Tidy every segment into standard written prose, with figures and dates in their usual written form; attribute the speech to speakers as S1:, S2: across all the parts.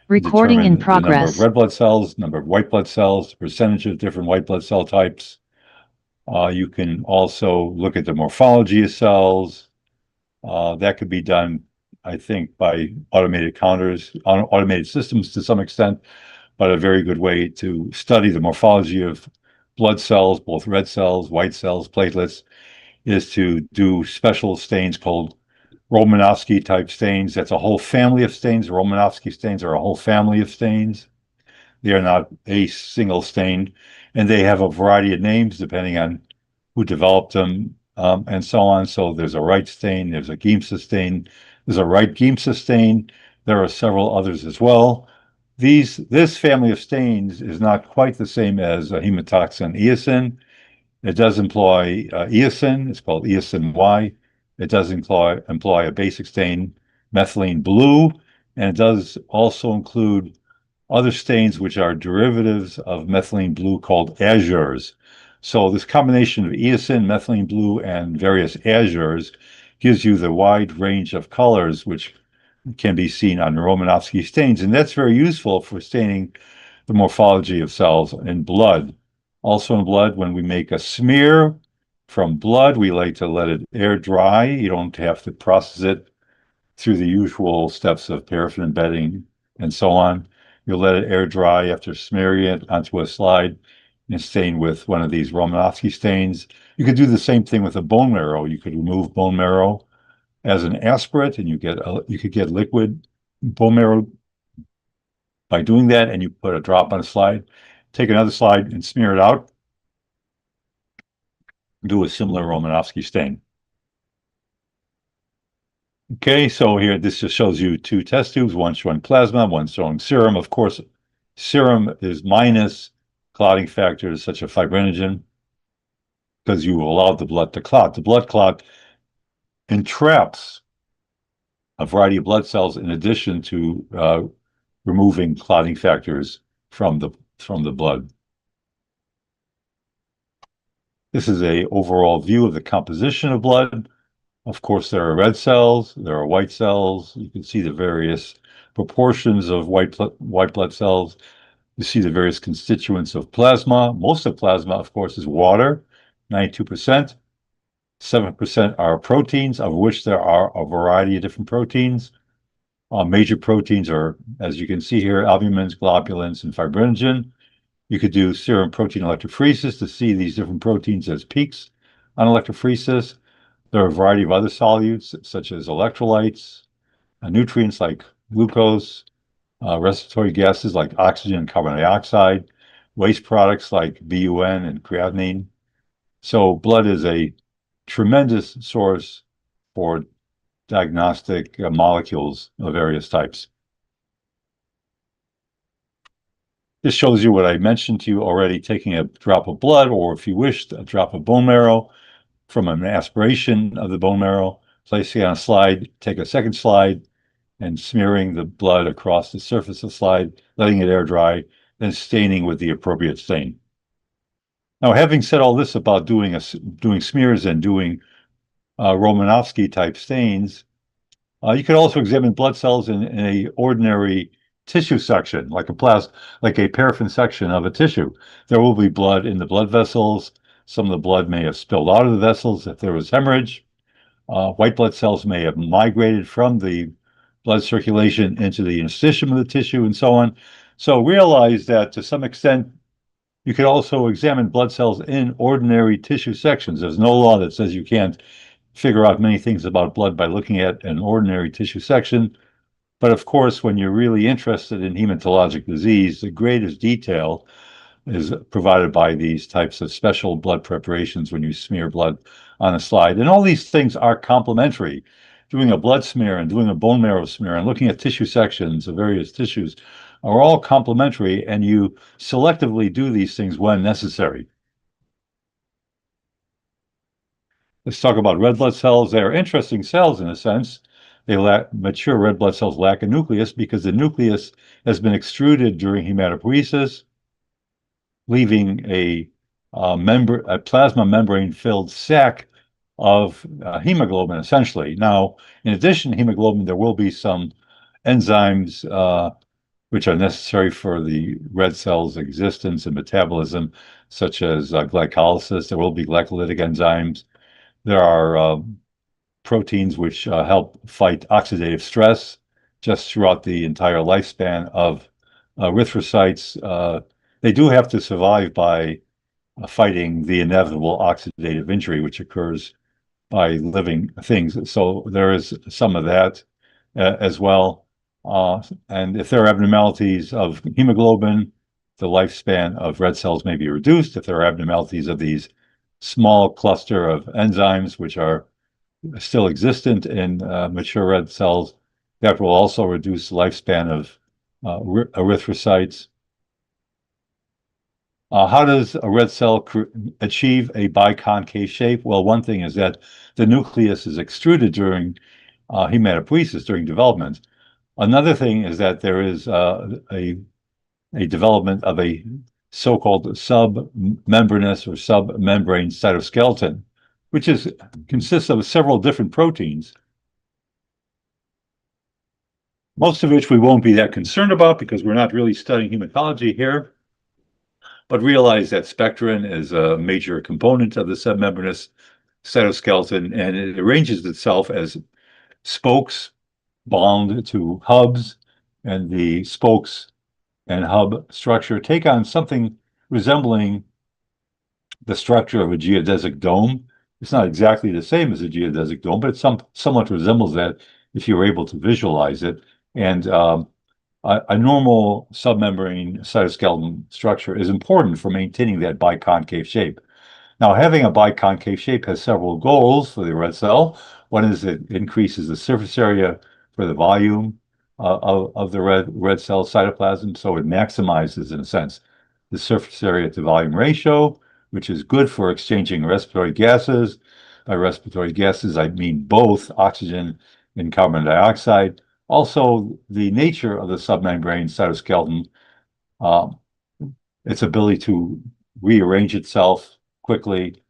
S1: Recording in
S2: determine the number of
S1: progress.
S2: red blood cells, number of white blood cells, the percentage of different white blood cell types. You can also look at the morphology of cells. That could be done, I think, by automated counters, automated systems to some extent, but a very good way to study the morphology of blood cells, both red cells, white cells, platelets, is to do special stains called Romanowski type stains. That's a whole family of stains. Romanowski stains are a whole family of stains. They are not a single stain, and they have a variety of names depending on who developed them, and so on. So there's a Wright stain, there's a Giemsa stain, there's a Wright-Giemsa stain. There are several others as well. This family of stains is not quite the same as a hematoxin eosin. It does employ eosin. It's called eosin Y. It does employ a basic stain, methylene blue, and it does also include other stains which are derivatives of methylene blue called azures. So this combination of eosin, methylene blue, and various azures gives you the wide range of colors which can be seen on Romanowski stains. And that's very useful for staining the morphology of cells in blood. Also in blood, when we make a smear from blood, we like to let it air dry. You don't have to process it through the usual steps of paraffin embedding and so on. You'll let it air dry after smearing it onto a slide and stain with one of these Romanowski stains. You could do the same thing with a bone marrow. You could remove bone marrow as an aspirate, and you could get liquid bone marrow by doing that, and you put a drop on a slide. Take another slide and smear it out. Do a similar Romanowski stain. Okay, so here this just shows you two test tubes, one showing plasma, one showing serum. Of course, serum is minus clotting factors such as fibrinogen because you allow the blood to clot. The blood clot entraps a variety of blood cells in addition to removing clotting factors from the blood. This is an overall view of the composition of blood. Of course, there are red cells, there are white cells. You can see the various proportions of white blood cells. You see the various constituents of plasma. Most of plasma, of course, is water, 92%. 7% are proteins, of which there are a variety of different proteins. Major proteins are, as you can see here, albumins, globulins, and fibrinogen. You could do serum protein electrophoresis to see these different proteins as peaks on electrophoresis. There are a variety of other solutes, such as electrolytes, nutrients like glucose, respiratory gases like oxygen and carbon dioxide, waste products like BUN and creatinine. So blood is a tremendous source for diagnostic molecules of various types. This shows you what I mentioned to you already, taking a drop of blood, or if you wished, a drop of bone marrow from an aspiration of the bone marrow, placing it on a slide, take a second slide, and smearing the blood across the surface of the slide, letting it air dry, then staining with the appropriate stain. Now, having said all this about doing smears and doing Romanowski type stains, you could also examine blood cells in a ordinary tissue section, like a paraffin section of a tissue. There will be blood in the blood vessels. Some of the blood may have spilled out of the vessels if there was hemorrhage. White blood cells may have migrated from the blood circulation into the interstitium of the tissue and so on. So realize that to some extent, you could also examine blood cells in ordinary tissue sections. There's no law that says you can't figure out many things about blood by looking at an ordinary tissue section. But of course, when you're really interested in hematologic disease, the greatest detail is provided by these types of special blood preparations when you smear blood on a slide. And all these things are complementary. Doing a blood smear and doing a bone marrow smear and looking at tissue sections of various tissues are all complementary, and you selectively do these things when necessary. Let's talk about red blood cells. They are interesting cells in a sense. Mature red blood cells lack a nucleus because the nucleus has been extruded during hematopoiesis, leaving a plasma membrane-filled sac of hemoglobin, essentially. Now, in addition to hemoglobin, there will be some enzymes which are necessary for the red cell's existence and metabolism, such as glycolysis. There will be glycolytic enzymes. There are proteins which help fight oxidative stress just throughout the entire lifespan of erythrocytes. They do have to survive by fighting the inevitable oxidative injury, which occurs by living things. So there is some of that as well. And if there are abnormalities of hemoglobin, the lifespan of red cells may be reduced. If there are abnormalities of these small cluster of enzymes, which are still existent in mature red cells, that will also reduce the lifespan of erythrocytes. How does a red cell achieve a biconcave shape? Well, one thing is that the nucleus is extruded during hematopoiesis, during development. Another thing is that there is a development of a so-called submembranous or submembrane cytoskeleton, which consists of several different proteins, most of which we won't be that concerned about because we're not really studying hematology here. But realize that spectrin is a major component of the submembranous cytoskeleton, and it arranges itself as spokes bound to hubs, and the spokes and hub structure take on something resembling the structure of a geodesic dome. It's not exactly the same as a geodesic dome, but it somewhat resembles that if you're able to visualize it. And a normal submembrane cytoskeleton structure is important for maintaining that biconcave shape. Now, having a biconcave shape has several goals for the red cell. One is it increases the surface area for the volume of the red cell cytoplasm, so it maximizes, in a sense, the surface area to volume ratio, which is good for exchanging respiratory gases. By respiratory gases, I mean both oxygen and carbon dioxide. Also, the nature of the submembrane cytoskeleton, its ability to rearrange itself quickly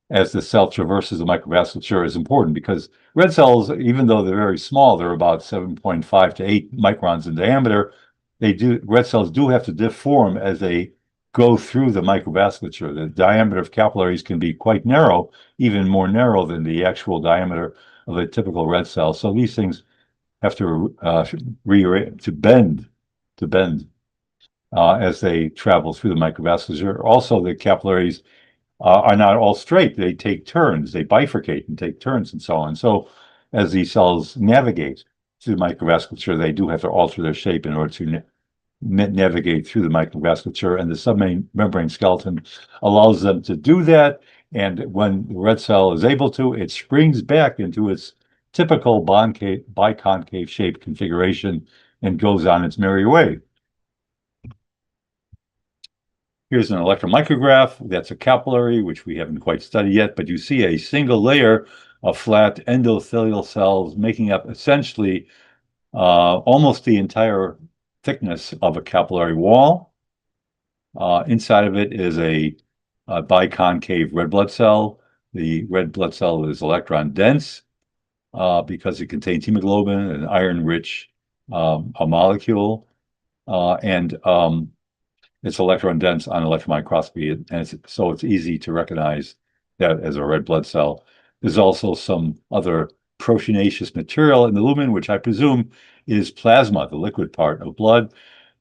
S2: as the cell traverses the microvasculature is important because red cells, even though they're very small, they're about 7.5 to 8 microns in diameter. Red cells do have to deform as they go through the microvasculature. The diameter of capillaries can be quite narrow, even more narrow than the actual diameter of a typical red cell. So these things have to bend as they travel through the microvasculature. Also, the capillaries are not all straight. They take turns, they bifurcate and take turns and so on. So as these cells navigate through the microvasculature, they do have to alter their shape in order to navigate through the microvasculature, and the submembrane skeleton allows them to do that. And when the red cell is able to, it springs back into its typical biconcave shape configuration and goes on its merry way. Here's an electron micrograph. That's a capillary, which we haven't quite studied yet, but you see a single layer of flat endothelial cells making up essentially almost the entire thickness of a capillary wall. Inside of it is a biconcave red blood cell. The red blood cell is electron dense because it contains hemoglobin, an iron-rich a molecule, and it's electron dense on electron microscopy, and so it's easy to recognize that as a red blood cell. There's also some other proteinaceous material in the lumen, which I presume is plasma, the liquid part of blood.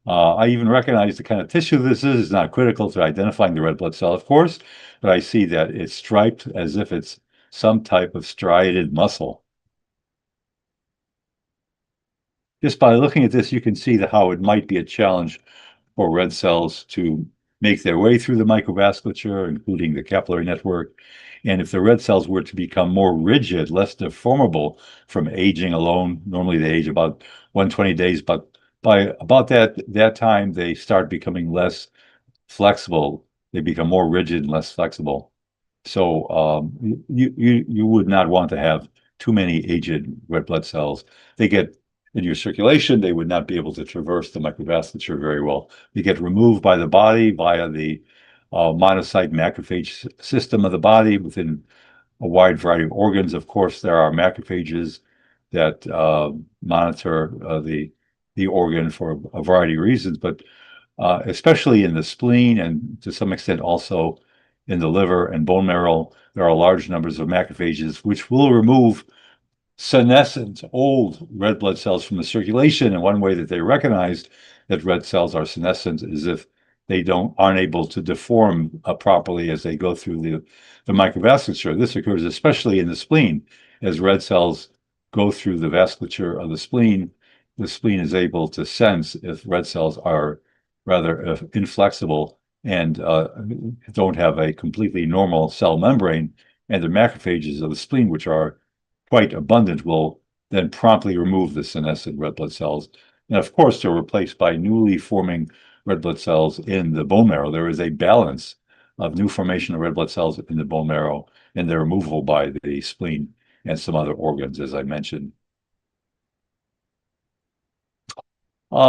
S2: I even recognize the kind of tissue this is. It's not critical to identifying the red blood cell, of course, but I see that it's striped as if it's some type of striated muscle. Just by looking at this, you can see how it might be a challenge for red cells to make their way through the microvasculature, including the capillary network. And if the red cells were to become more rigid, less deformable from aging alone, normally they age about 120 days, but by about that time, they start becoming less flexible. They become more rigid and less flexible. So you would not want to have too many aged red blood cells. They get in your circulation, they would not be able to traverse the microvasculature very well. They get removed by the body via the monocyte macrophage system of the body within a wide variety of organs. Of course, there are macrophages that monitor the the organ for a variety of reasons, but especially in the spleen and to some extent also in the liver and bone marrow, there are large numbers of macrophages which will remove senescent old red blood cells from the circulation. And one way that they recognize that red cells are senescent is if they aren't able to deform properly as they go through the microvasculature. This occurs especially in the spleen. As red cells go through the vasculature of the spleen is able to sense if red cells are rather inflexible and don't have a completely normal cell membrane, and the macrophages of the spleen, which are quite abundant, will then promptly remove the senescent red blood cells. And of course, they're replaced by newly forming red blood cells in the bone marrow. There is a balance of new formation of red blood cells in the bone marrow, and they're removable by the spleen and some other organs, as I mentioned.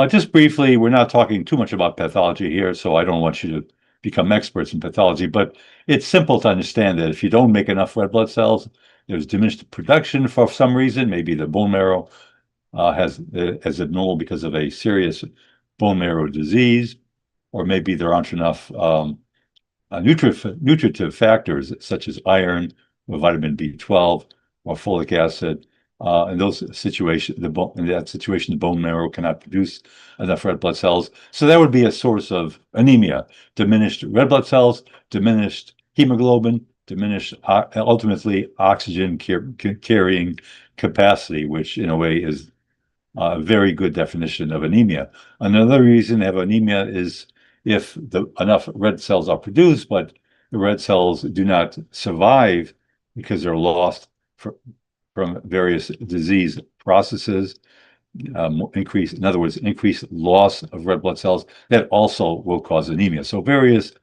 S2: Just briefly, we're not talking too much about pathology here, so I don't want you to become experts in pathology, but it's simple to understand that if you don't make enough red blood cells, there's diminished production for some reason. Maybe the bone marrow is abnormal because of a serious bone marrow disease, or maybe there aren't enough nutritive factors such as iron or vitamin B12 or folic acid. In those situations, in that situation, the bone marrow cannot produce enough red blood cells. So that would be a source of anemia: diminished red blood cells, diminished hemoglobin, diminished ultimately oxygen carrying capacity, which in a way is a very good definition of anemia. Another reason to have anemia is if enough red cells are produced, but the red cells do not survive because they're lost from various disease processes, in other words, increased loss of red blood cells, that also will cause anemia. So various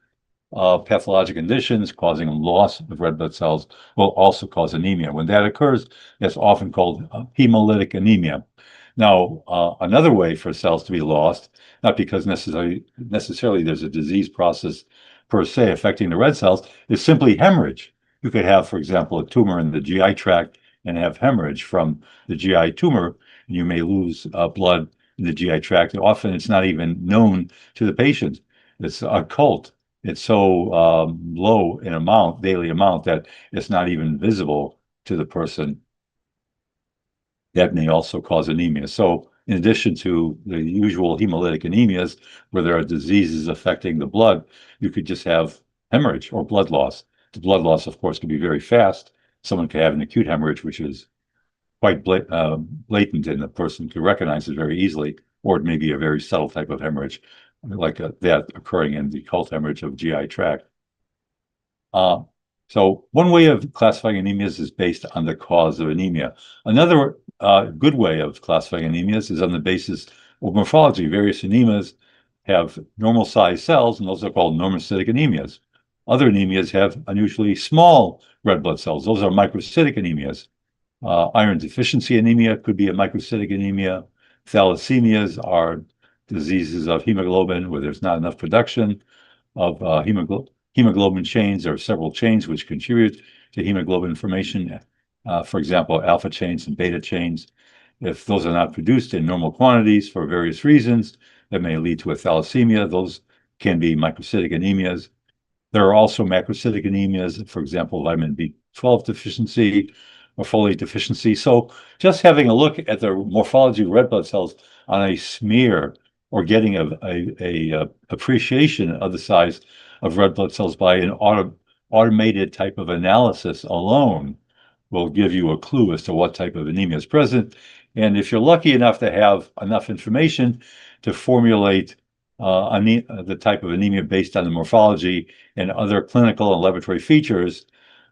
S2: pathologic conditions causing loss of red blood cells will also cause anemia. When that occurs, that's often called hemolytic anemia. Now, another way for cells to be lost, not because necessarily there's a disease process per se affecting the red cells, is simply hemorrhage. You could have, for example, a tumor in the GI tract and have hemorrhage from the GI tumor, and you may lose blood in the GI tract. And often it's not even known to the patient. It's occult. It's so low in amount, daily amount, that it's not even visible to the person. That may also cause anemia. So in addition to the usual hemolytic anemias, where there are diseases affecting the blood, you could just have hemorrhage or blood loss. The blood loss, of course, could be very fast. Someone could have an acute hemorrhage, which is quite blatant, and the person could recognize it very easily, or it may be a very subtle type of hemorrhage, like that occurring in the occult hemorrhage of GI tract. So one way of classifying anemias is based on the cause of anemia. Another good way of classifying anemias is on the basis of morphology. Various anemias have normal sized cells, and those are called normocytic anemias. Other anemias have unusually small red blood cells. Those are microcytic anemias. Iron deficiency anemia could be a microcytic anemia. Thalassemias are diseases of hemoglobin where there's not enough production of hemoglobin chains. There are several chains which contribute to hemoglobin formation. For example, alpha chains and beta chains. If those are not produced in normal quantities for various reasons, that may lead to a thalassemia. Those can be microcytic anemias. There are also macrocytic anemias, for example, vitamin B12 deficiency or folate deficiency. So just having a look at the morphology of red blood cells on a smear or getting a appreciation of the size of red blood cells by an automated type of analysis alone will give you a clue as to what type of anemia is present. And if you're lucky enough to have enough information to formulate the type of anemia based on the morphology and other clinical and laboratory features,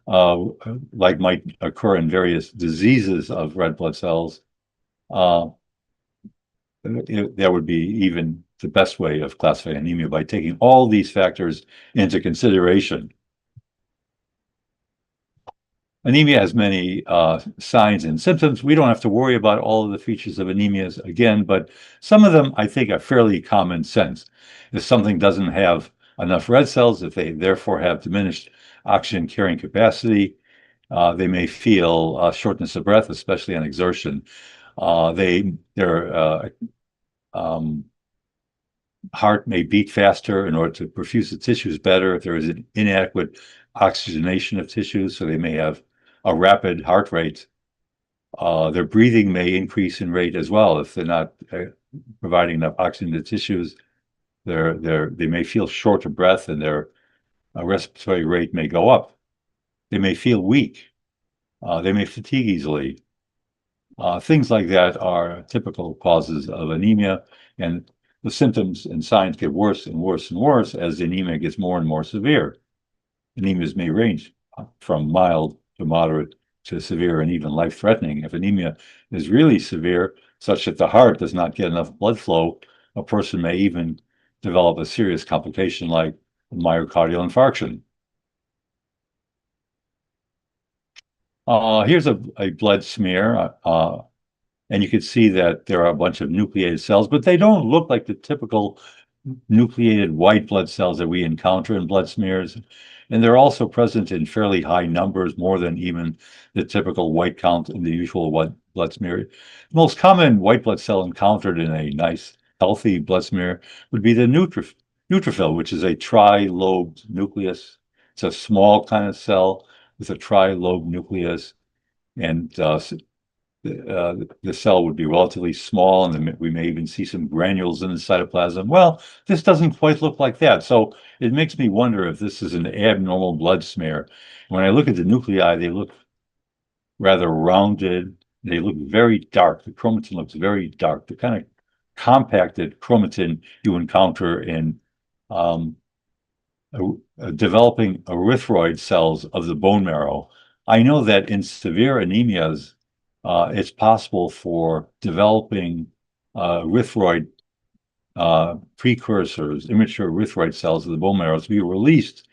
S2: like might occur in various diseases of red blood cells, that would be even the best way of classifying anemia, by taking all these factors into consideration. Anemia has many signs and symptoms. We don't have to worry about all of the features of anemias again, but some of them I think are fairly common sense. If something doesn't have enough red cells, if they therefore have diminished oxygen carrying capacity, they may feel shortness of breath, especially on exertion. They're um, heart may beat faster in order to perfuse the tissues better if there is an inadequate oxygenation of tissues, so they may have a rapid heart rate. Their breathing may increase in rate as well if they're not providing enough oxygen to tissues. They may feel short of breath and their respiratory rate may go up. They may feel weak. They may fatigue easily. Things like that are typical causes of anemia, and the symptoms and signs get worse and worse and worse as the anemia gets more and more severe. Anemias may range from mild to moderate to severe and even life-threatening. If anemia is really severe, such that the heart does not get enough blood flow, a person may even develop a serious complication like myocardial infarction. Here's a blood smear, and you can see that there are a bunch of nucleated cells, but they don't look like the typical nucleated white blood cells that we encounter in blood smears. And they're also present in fairly high numbers, more than even the typical white count in the usual white blood smear. The most common white blood cell encountered in a nice, healthy blood smear would be the neutrophil, which is a tri-lobed nucleus. It's a small kind of cell with a tri-lobed nucleus, and the cell would be relatively small, and we may even see some granules in the cytoplasm. Well, this doesn't quite look like that. So it makes me wonder if this is an abnormal blood smear. When I look at the nuclei, they look rather rounded. They look very dark. The chromatin looks very dark. The kind of compacted chromatin you encounter in developing erythroid cells of the bone marrow. I know that in severe anemias, it's possible for developing erythroid precursors, immature erythroid cells of the bone marrow to be released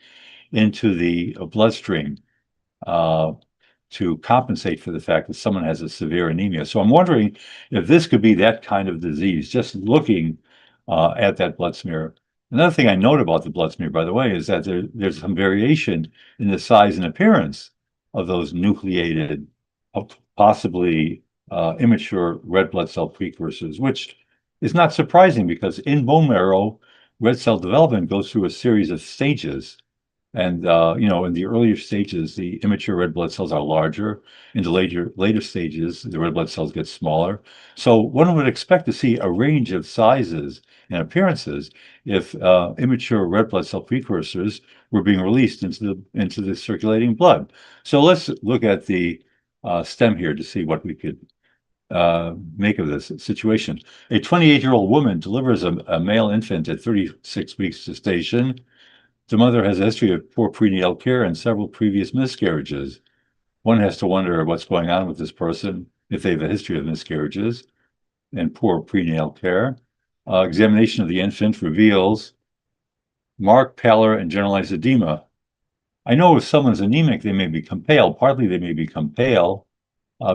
S2: into the bloodstream to compensate for the fact that someone has a severe anemia. So I'm wondering if this could be that kind of disease, just looking at that blood smear. Another thing I note about the blood smear, by the way, is that there's some variation in the size and appearance of those nucleated, possibly immature red blood cell precursors, which is not surprising because in bone marrow, red cell development goes through a series of stages. And in the earlier stages, the immature red blood cells are larger. In the later stages, the red blood cells get smaller. So one would expect to see a range of sizes and appearances if immature red blood cell precursors were being released into the circulating blood. So let's look at the stem here to see what we could make of this situation. A 28-year-old woman delivers a male infant at 36 weeks gestation. The mother has a history of poor prenatal care and several previous miscarriages. One has to wonder what's going on with this person if they have a history of miscarriages and poor prenatal care. Examination of the infant reveals marked pallor and generalized edema. I know if someone's anemic, they may become pale. Partly they may become pale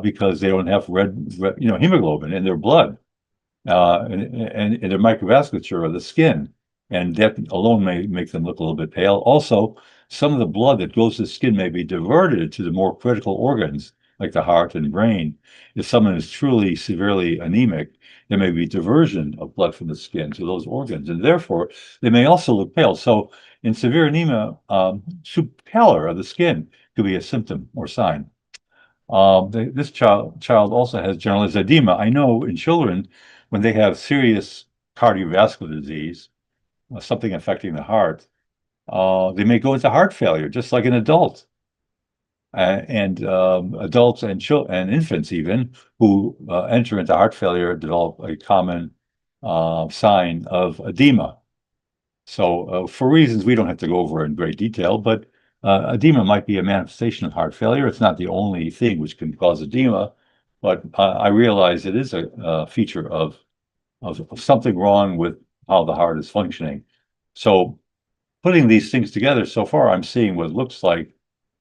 S2: because they don't have red hemoglobin in their blood and their microvasculature of the skin. And that alone may make them look a little bit pale. Also, some of the blood that goes to the skin may be diverted to the more critical organs, like the heart and brain. If someone is truly severely anemic, there may be diversion of blood from the skin to those organs, and therefore they may also look pale. So in severe anemia, pallor of the skin could be a symptom or sign. This child also has generalized edema. I know in children, when they have serious cardiovascular disease, something affecting the heart, they may go into heart failure, just like an adult. And adults and infants even who enter into heart failure develop a common sign of edema. So for reasons we don't have to go over in great detail, but edema might be a manifestation of heart failure. It's not the only thing which can cause edema, but I realize it is a feature of something wrong with how the heart is functioning. So putting these things together, so far I'm seeing what looks like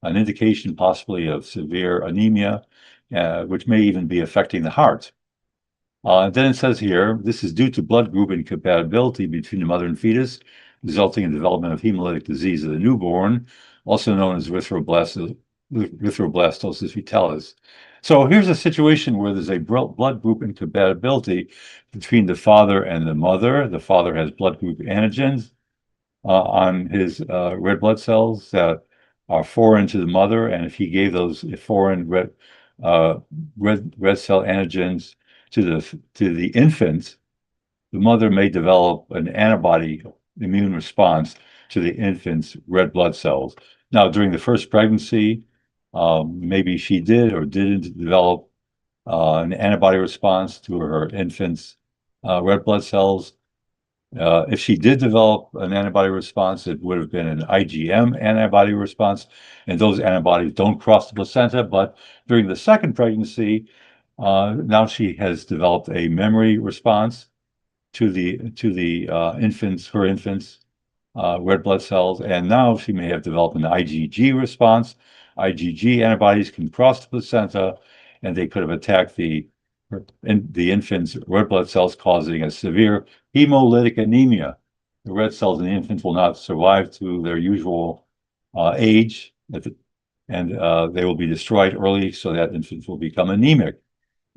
S2: an indication possibly of severe anemia, which may even be affecting the heart. Then it says here, this is due to blood group incompatibility between the mother and fetus, resulting in development of hemolytic disease of the newborn, also known as erythroblastosis erythroblastosis vitalis. So here's a situation where there's a blood group incompatibility between the father and the mother. The father has blood group antigens on his red blood cells that are foreign to the mother, and if he gave those foreign uh, red cell antigens to the infant, the mother may develop an antibody immune response to the infant's red blood cells. Now, during the first pregnancy, maybe she did or didn't develop an antibody response to her infant's red blood cells. If she did develop an antibody response, it would have been an IgM antibody response, and those antibodies don't cross the placenta. But during the second pregnancy, now she has developed a memory response to the her infant's red blood cells, and now she may have developed an IgG response. IgG antibodies can cross the placenta, and they could have attacked the infant's red blood cells, causing a severe hemolytic anemia. The red cells in the infant will not survive to their usual age, and they will be destroyed early, so that infants will become anemic.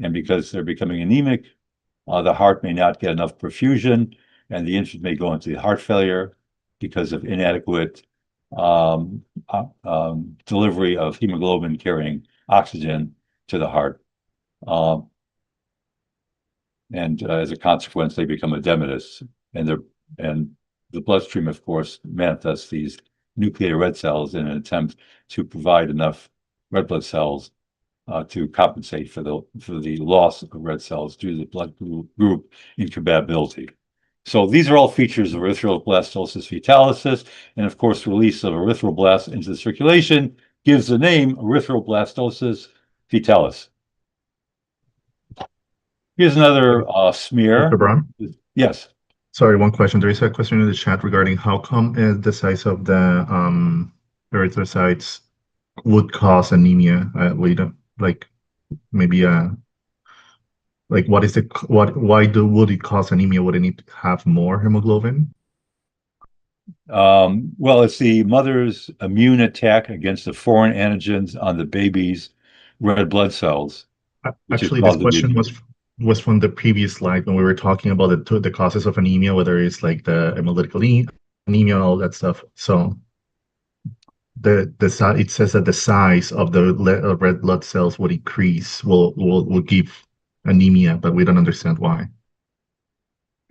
S2: And because they're becoming anemic, the heart may not get enough perfusion, and the infant may go into heart failure because of inadequate delivery of hemoglobin carrying oxygen to the heart. And as a consequence, they become edematous, and the bloodstream, of course, manifests these nucleated red cells in an attempt to provide enough red blood cells to compensate for the loss of red cells due to the blood group incompatibility. So these are all features of erythroblastosis vitalis, and of course, release of erythroblasts into the circulation gives the name erythroblastosis vitalis. Here's another smear.
S1: Dr. Brown?
S2: Yes.
S1: Sorry, one question. There is a question in the chat regarding how come the size of the erythrocytes would cause anemia. We don't like maybe like what is the why would it cause anemia? Would it need to have more hemoglobin?
S2: Well, it's the mother's immune attack against the foreign antigens on the baby's red blood cells, which is
S1: Actually, this
S2: caused the
S1: question
S2: anemia.
S1: was from the previous slide when we were talking about the causes of anemia, whether it's like the hemolytic anemia, all that stuff. So it says that the size of the red blood cells would increase, will give anemia, but we don't understand why.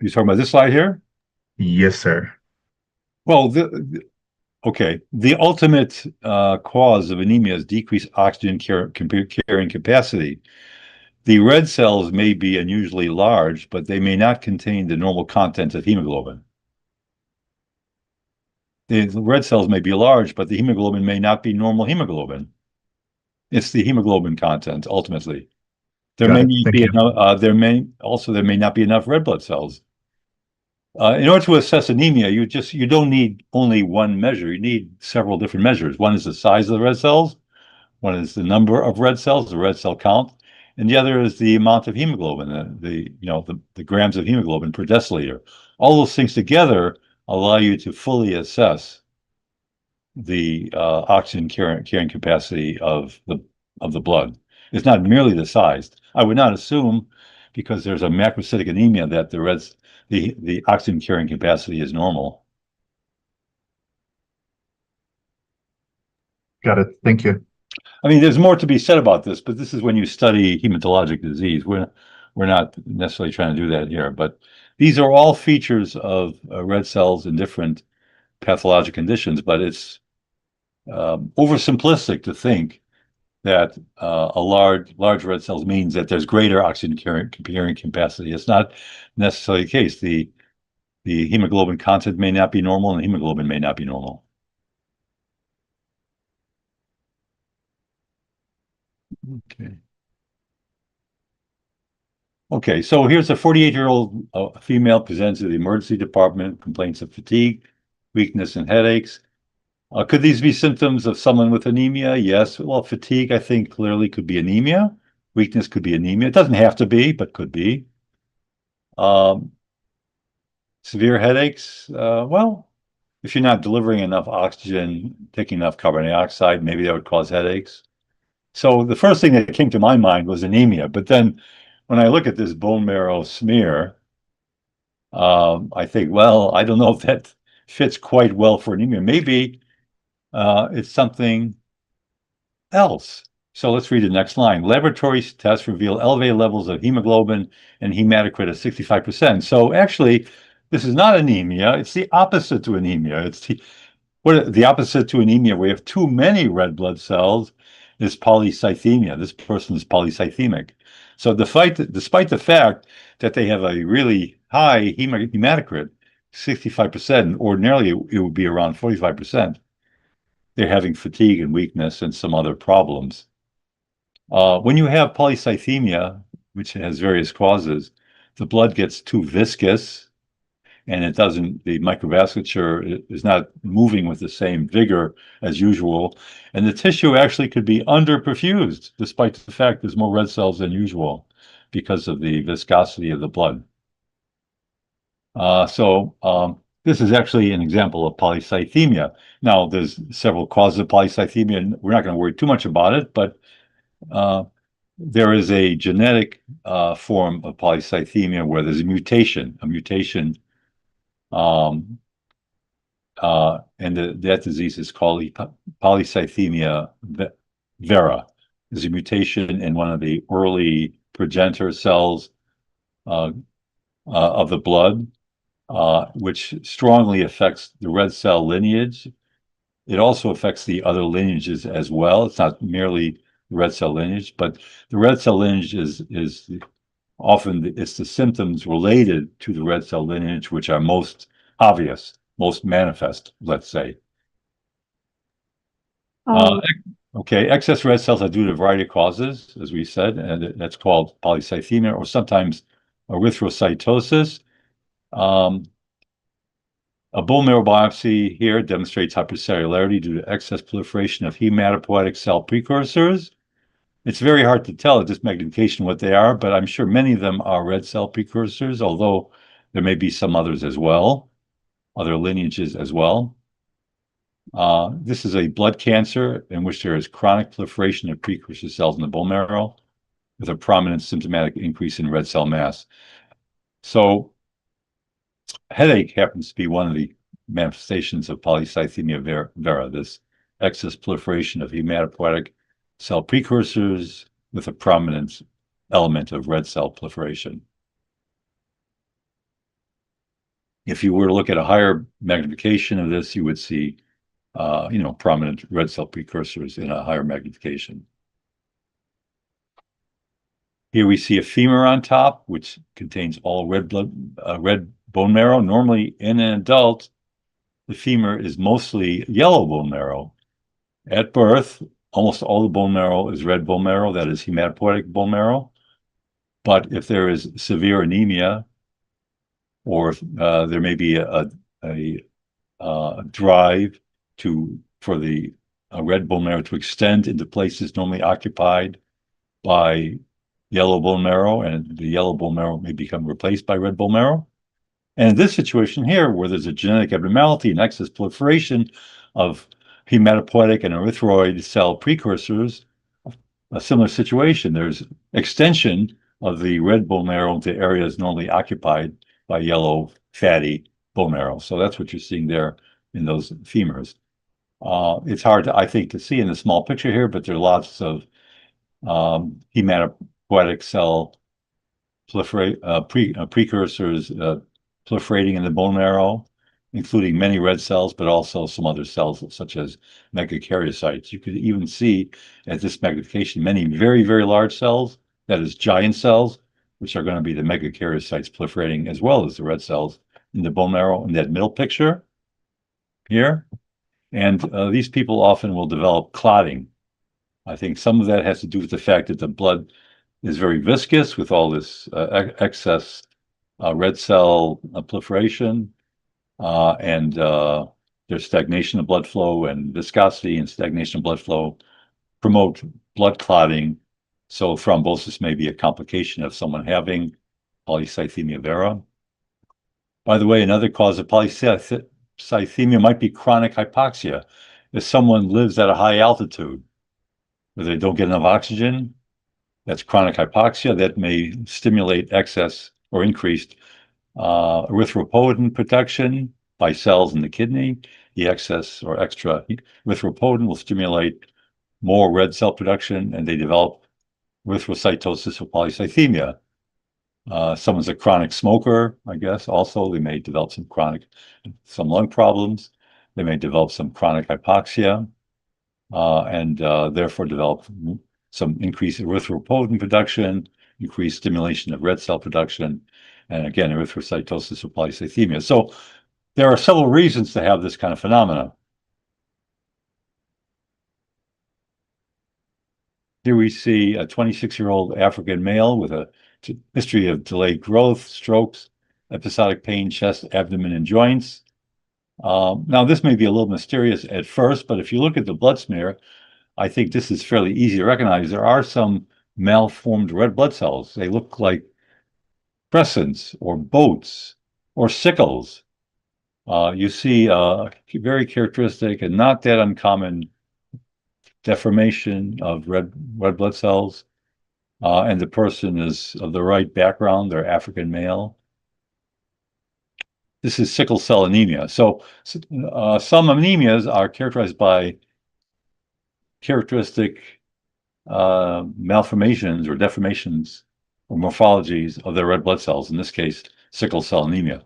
S2: You talking about this slide here?
S1: Yes, sir.
S2: Well, okay. The ultimate cause of anemia is decreased oxygen carrying capacity. The red cells may be unusually large, but they may not contain the normal content of hemoglobin. The red cells may be large, but the hemoglobin may not be normal hemoglobin. It's the hemoglobin content ultimately. There
S1: Got
S2: may
S1: it. Thank
S2: be
S1: you.
S2: enough. There may not be enough red blood cells. In order to assess anemia, you don't need only one measure. You need several different measures. One is the size of the red cells. One is the number of red cells, the red cell count, and the other is the amount of hemoglobin, the grams of hemoglobin per deciliter. All those things together allow you to fully assess the oxygen carrying capacity of the blood. It's not merely the size. I would not assume, because there's a macrocytic anemia, that the oxygen carrying capacity is normal.
S1: Got it. Thank you.
S2: I mean, there's more to be said about this, but this is when you study hematologic disease. We're not necessarily trying to do that here, but these are all features of red cells in different pathologic conditions. But it's oversimplistic to think that a large red cells means that there's greater oxygen carrying capacity. It's not necessarily the case. The hemoglobin content may not be normal, and the hemoglobin may not be normal. Okay. Okay, so here's a 48-year-old female presents to the emergency department, complaints of fatigue, weakness, and headaches. Could these be symptoms of someone with anemia? Yes. Well, fatigue, I think, clearly could be anemia. Weakness could be anemia. It doesn't have to be, but could be. Um, Severe headaches, well, if you're not delivering enough oxygen, taking enough carbon dioxide, maybe that would cause headaches. So the first thing that came to my mind was anemia. But then when I look at this bone marrow smear, I think, well, I don't know if that fits quite well for anemia. Maybe it's something else. So let's read the next line. Laboratory tests reveal elevated levels of hemoglobin and hematocrit at 65%. So actually, this is not anemia. It's the opposite to anemia. It's the opposite to anemia, where you have too many red blood cells, is polycythemia. This person is polycythemic. So despite the fact that they have a really high hematocrit, 65%, ordinarily it would be around 45%, they're having fatigue and weakness and some other problems. When you have polycythemia, which has various causes, the blood gets too viscous and the microvasculature is not moving with the same vigor as usual. And the tissue actually could be underperfused, despite the fact there's more red cells than usual because of the viscosity of the blood. This is actually an example of polycythemia. Now, there's several causes of polycythemia, and we're not going to worry too much about it, but there is a genetic form of polycythemia where there's a mutation, and that disease is called polycythemia vera. There's a mutation in one of the early progenitor cells of the blood, which strongly affects the red cell lineage. It also affects the other lineages as well. It's not merely the red cell lineage, but the red cell lineage is often it's the symptoms related to the red cell lineage which are most obvious, most manifest, let's say.
S3: Um,
S2: Okay, excess red cells are due to a variety of causes, as we said, and that's called polycythemia or sometimes erythrocytosis. A bone marrow biopsy here demonstrates hypercellularity due to excess proliferation of hematopoietic cell precursors. It's very hard to tell at this magnification what they are, but I'm sure many of them are red cell precursors, although there may be some others as well, other lineages as well. This is a blood cancer in which there is chronic proliferation of precursor cells in the bone marrow with a prominent symptomatic increase in red cell mass. So headache happens to be one of the manifestations of polycythemia vera, this excess proliferation of hematopoietic cell precursors with a prominent element of red cell proliferation. If you were to look at a higher magnification of this, you would see, prominent red cell precursors in a higher magnification. Here we see a femur on top, which contains all red bone marrow. Normally, in an adult, the femur is mostly yellow bone marrow. At birth, almost all the bone marrow is red bone marrow, that is hematopoietic bone marrow. But if there is severe anemia, or if there may be a drive for the red bone marrow to extend into places normally occupied by yellow bone marrow, and the yellow bone marrow may become replaced by red bone marrow. And in this situation here, where there's a genetic abnormality and excess proliferation of hematopoietic and erythroid cell precursors, a similar situation. There's extension of the red bone marrow into areas normally occupied by yellow fatty bone marrow. So that's what you're seeing there in those femurs. It's hard, I think, to see in the small picture here, but there are lots of hematopoietic cell precursors proliferating in the bone marrow, including many red cells, but also some other cells such as megakaryocytes. You could even see at this magnification many very, very large cells, that is giant cells, which are going to be the megakaryocytes proliferating as well as the red cells in the bone marrow in that middle picture here. And these people often will develop clotting. I think some of that has to do with the fact that the blood is very viscous with all this excess red cell proliferation, and there's stagnation of blood flow, and viscosity and stagnation of blood flow promote blood clotting. So thrombosis may be a complication of someone having polycythemia vera. By the way, another cause of polycythemia erythrocythemia might be chronic hypoxia. If someone lives at a high altitude where they don't get enough oxygen, that's chronic hypoxia. That may stimulate excess or increased erythropoietin production by cells in the kidney. The excess or extra erythropoietin will stimulate more red cell production, and they develop erythrocytosis or polycythemia. Someone's a chronic smoker, I guess. Also, they may develop some lung problems. They may develop some chronic hypoxia, and therefore develop some increased erythropoietin production, increased stimulation of red cell production, and again, erythrocytosis or polycythemia. So there are several reasons to have this kind of phenomena. Here we see a 26-year-old African male with a history of delayed growth, strokes, episodic pain, chest, abdomen, and joints. Now, this may be a little mysterious at first, but if you look at the blood smear, I think this is fairly easy to recognize. There are some malformed red blood cells. They look like crescents or boats or sickles. You see a very characteristic and not that uncommon deformation of red blood cells. And the person is of the right background, they're African male. This is sickle cell anemia. So some anemias are characterized by characteristic malformations or deformations or morphologies of their red blood cells, in this case, sickle cell anemia.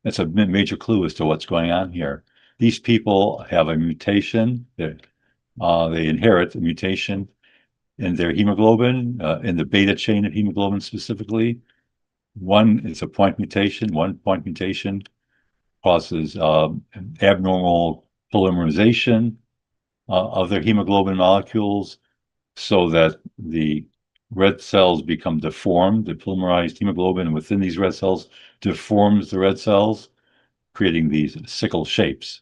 S2: That's a major clue as to what's going on here. These people have a mutation. They inherit a mutation in their hemoglobin, in the beta chain of hemoglobin specifically. One is a point mutation. One point mutation causes abnormal polymerization of their hemoglobin molecules so that the red cells become deformed. The polymerized hemoglobin within these red cells deforms the red cells, creating these sickle shapes.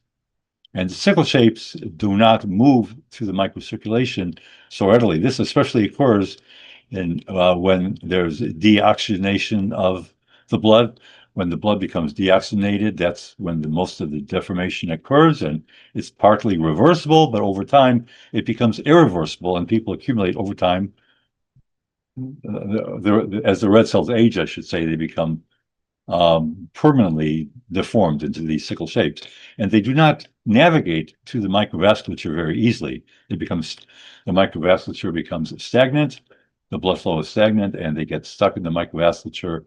S2: And the sickle shapes do not move through the microcirculation so readily. This especially occurs when there's deoxygenation of the blood. When the blood becomes deoxygenated, that's when most of the deformation occurs, and it's partly reversible, but over time it becomes irreversible, and people accumulate over time. As the red cells age, I should say, they become permanently deformed into these sickle shapes, and they do not navigate to the microvasculature very easily. The microvasculature becomes stagnant, the blood flow is stagnant, and they get stuck in the microvasculature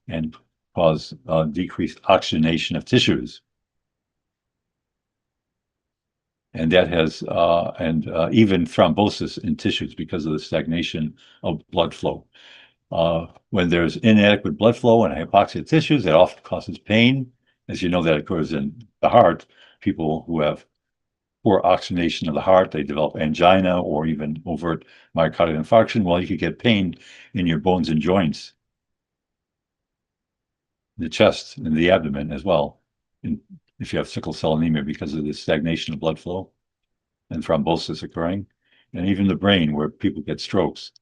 S2: and cause decreased oxygenation of tissues. And that has even thrombosis in tissues because of the stagnation of blood flow. When there's inadequate blood flow and hypoxia tissues, that often causes pain. As you know, that occurs in the heart. People who have poor oxygenation of the heart, they develop angina or even overt myocardial infarction. Well, you could get pain in your bones and joints, the chest and the abdomen as well, if you have sickle cell anemia because of the stagnation of blood flow and thrombosis occurring, and even the brain where people get strokes.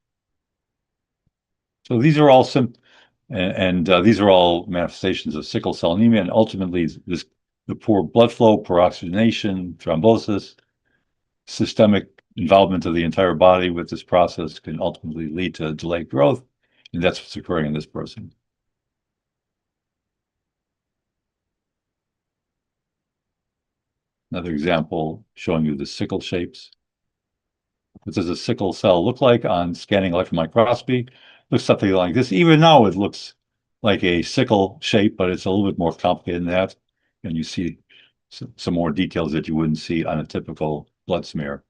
S2: So these are all these are all manifestations of sickle cell anemia, and ultimately the poor blood flow, poor oxygenation, thrombosis, systemic involvement of the entire body with this process can ultimately lead to delayed growth, and that's what's occurring in this person. Another example showing you the sickle shapes. What does a sickle cell look like on scanning electron microscopy? Looks something like this. Even now it looks like a sickle shape, but it's a little bit more complicated than that. And you see some more details that you wouldn't see on a typical blood smear.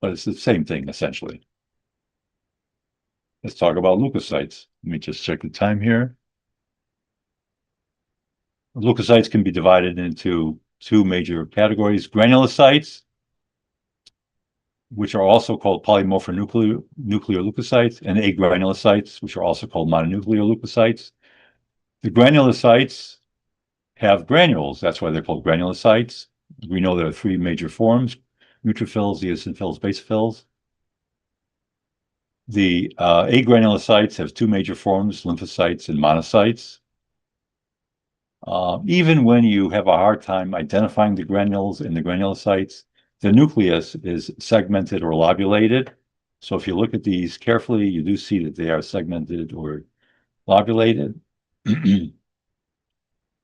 S2: But it's the same thing, essentially. Let's talk about leukocytes. Let me just check the time here. Leukocytes can be divided into two major categories: granulocytes, which are also called polymorphonuclear leukocytes, and agranulocytes, which are also called mononuclear leukocytes. The granulocytes have granules. That's why they're called granulocytes. We know there are three major forms: neutrophils, eosinophils, basophils. The agranulocytes have two major forms: lymphocytes and monocytes. Even when you have a hard time identifying the granules in the granulocytes, the nucleus is segmented or lobulated. So if you look at these carefully, you do see that they are segmented or lobulated.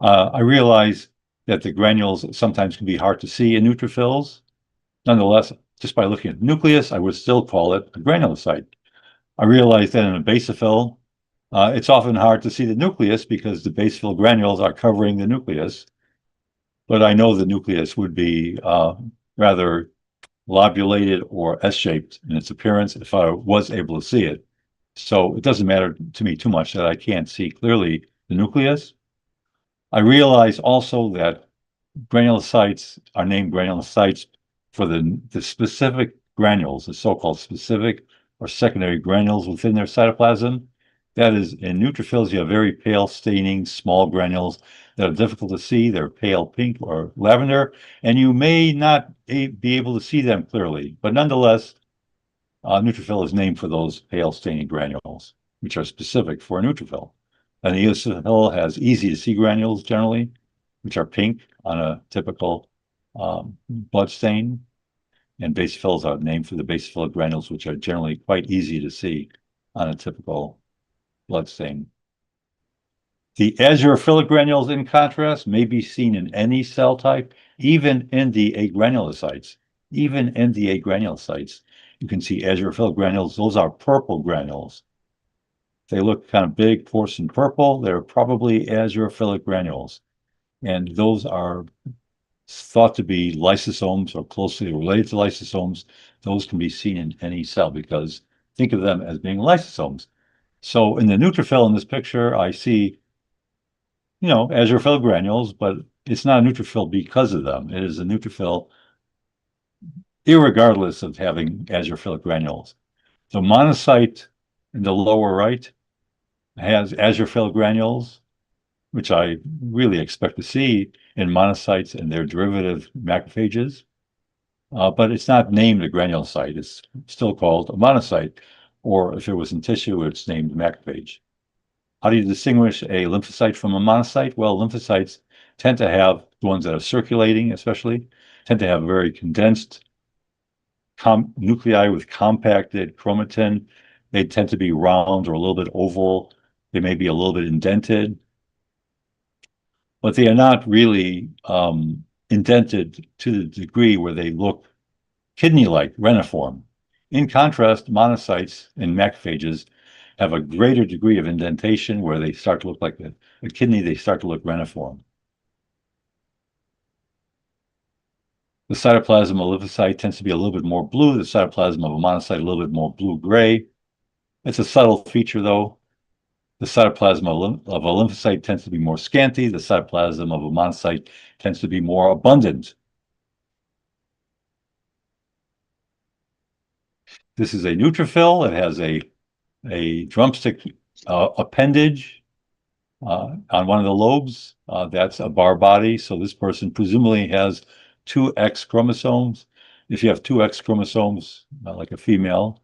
S2: I realize that the granules sometimes can be hard to see in neutrophils. Nonetheless, just by looking at the nucleus, I would still call it a granulocyte. I realize that in a basophil, it's often hard to see the nucleus because the basophil granules are covering the nucleus. But I know the nucleus would be rather lobulated or S-shaped in its appearance if I was able to see it. So it doesn't matter to me too much that I can't see clearly the nucleus. I realize also that granulocytes are named granulocytes for the specific granules, the so-called specific or secondary granules within their cytoplasm. That is, in neutrophils, you have very pale staining, small granules that are difficult to see. They're pale pink or lavender, and you may not be able to see them clearly. But nonetheless, neutrophil is named for those pale staining granules, which are specific for a neutrophil. An eosinophil has easy to see granules generally, which are pink on a typical blood stain. And basophils are named for the basophilic granules, which are generally quite easy to see on a typical blood stain. The azurophilic granules, in contrast, may be seen in any cell type, even in the agranulocytes. Even in the agranulocytes, you can see azurophilic granules. Those are purple granules. They look kind of big, coarse, and purple. They're probably azurophilic granules. And those are thought to be lysosomes or closely related to lysosomes. Those can be seen in any cell because think of them as being lysosomes. So in the neutrophil in this picture, I see, azurophilic granules, but it's not a neutrophil because of them. It is a neutrophil irregardless of having azurophilic granules. The monocyte in the lower right has azurophilic granules, which I really expect to see in monocytes and their derivative macrophages. But it's not named a granulocyte. It's still called a monocyte, or if it was in tissue, it's named macrophage. How do you distinguish a lymphocyte from a monocyte? Well, lymphocytes tend to have, the ones that are circulating especially, tend to have very condensed nuclei with compacted chromatin. They tend to be round or a little bit oval. They may be a little bit indented, but they are not really indented to the degree where they look kidney-like, reniform. In contrast, monocytes and macrophages have a greater degree of indentation where they start to look like a kidney, they start to look reniform. The cytoplasm of a lymphocyte tends to be a little bit more blue. The cytoplasm of a monocyte a little bit more blue-gray. It's a subtle feature, though. The cytoplasm of a lymphocyte tends to be more scanty. The cytoplasm of a monocyte tends to be more abundant. This is a neutrophil. It has a drumstick appendage on one of the lobes. That's a bar body. So this person presumably has two X chromosomes. If you have two X chromosomes, like a female,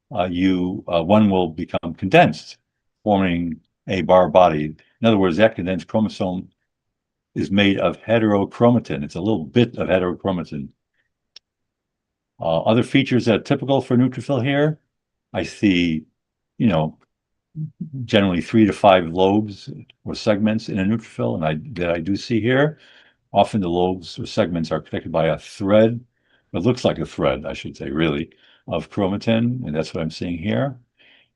S2: one will become condensed, forming a bar body. In other words, that condensed chromosome is made of heterochromatin. It's a little bit of heterochromatin. Other features that are typical for neutrophil here, I see, generally 3 to 5 lobes or segments in a neutrophil, and that I do see here. Often the lobes or segments are connected by a thread. It looks like a thread, I should say, really, of chromatin, and that's what I'm seeing here.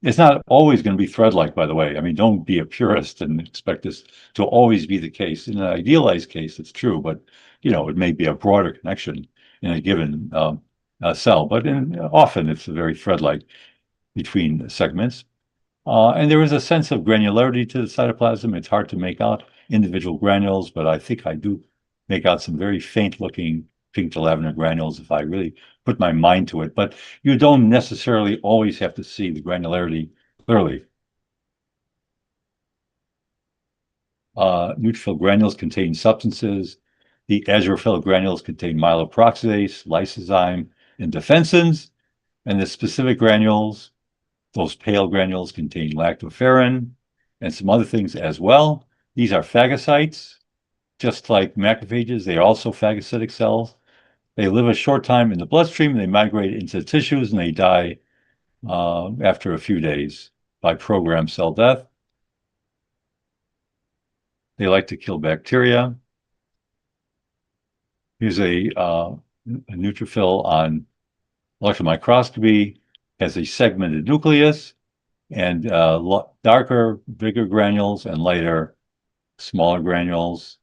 S2: It's not always going to be thread-like, by the way. I mean, don't be a purist and expect this to always be the case. In an idealized case, it's true, but it may be a broader connection in a given cell. But often it's very thread-like between segments. And there is a sense of granularity to the cytoplasm. It's hard to make out individual granules, but I think I do make out some very faint-looking pink to lavender granules if I really put my mind to it. But you don't necessarily always have to see the granularity clearly. Neutrophil granules contain substances. The azurophilic granules contain myeloperoxidase, lysozyme, and defensins. And the specific granules, those pale granules, contain lactoferrin and some other things as well. These are phagocytes, just like macrophages. They are also phagocytic cells. They live a short time in the bloodstream, they migrate into tissues, and they die after a few days by programmed cell death. They like to kill bacteria. Here's a neutrophil on electron microscopy, has a segmented nucleus and darker, bigger granules and lighter, smaller granules.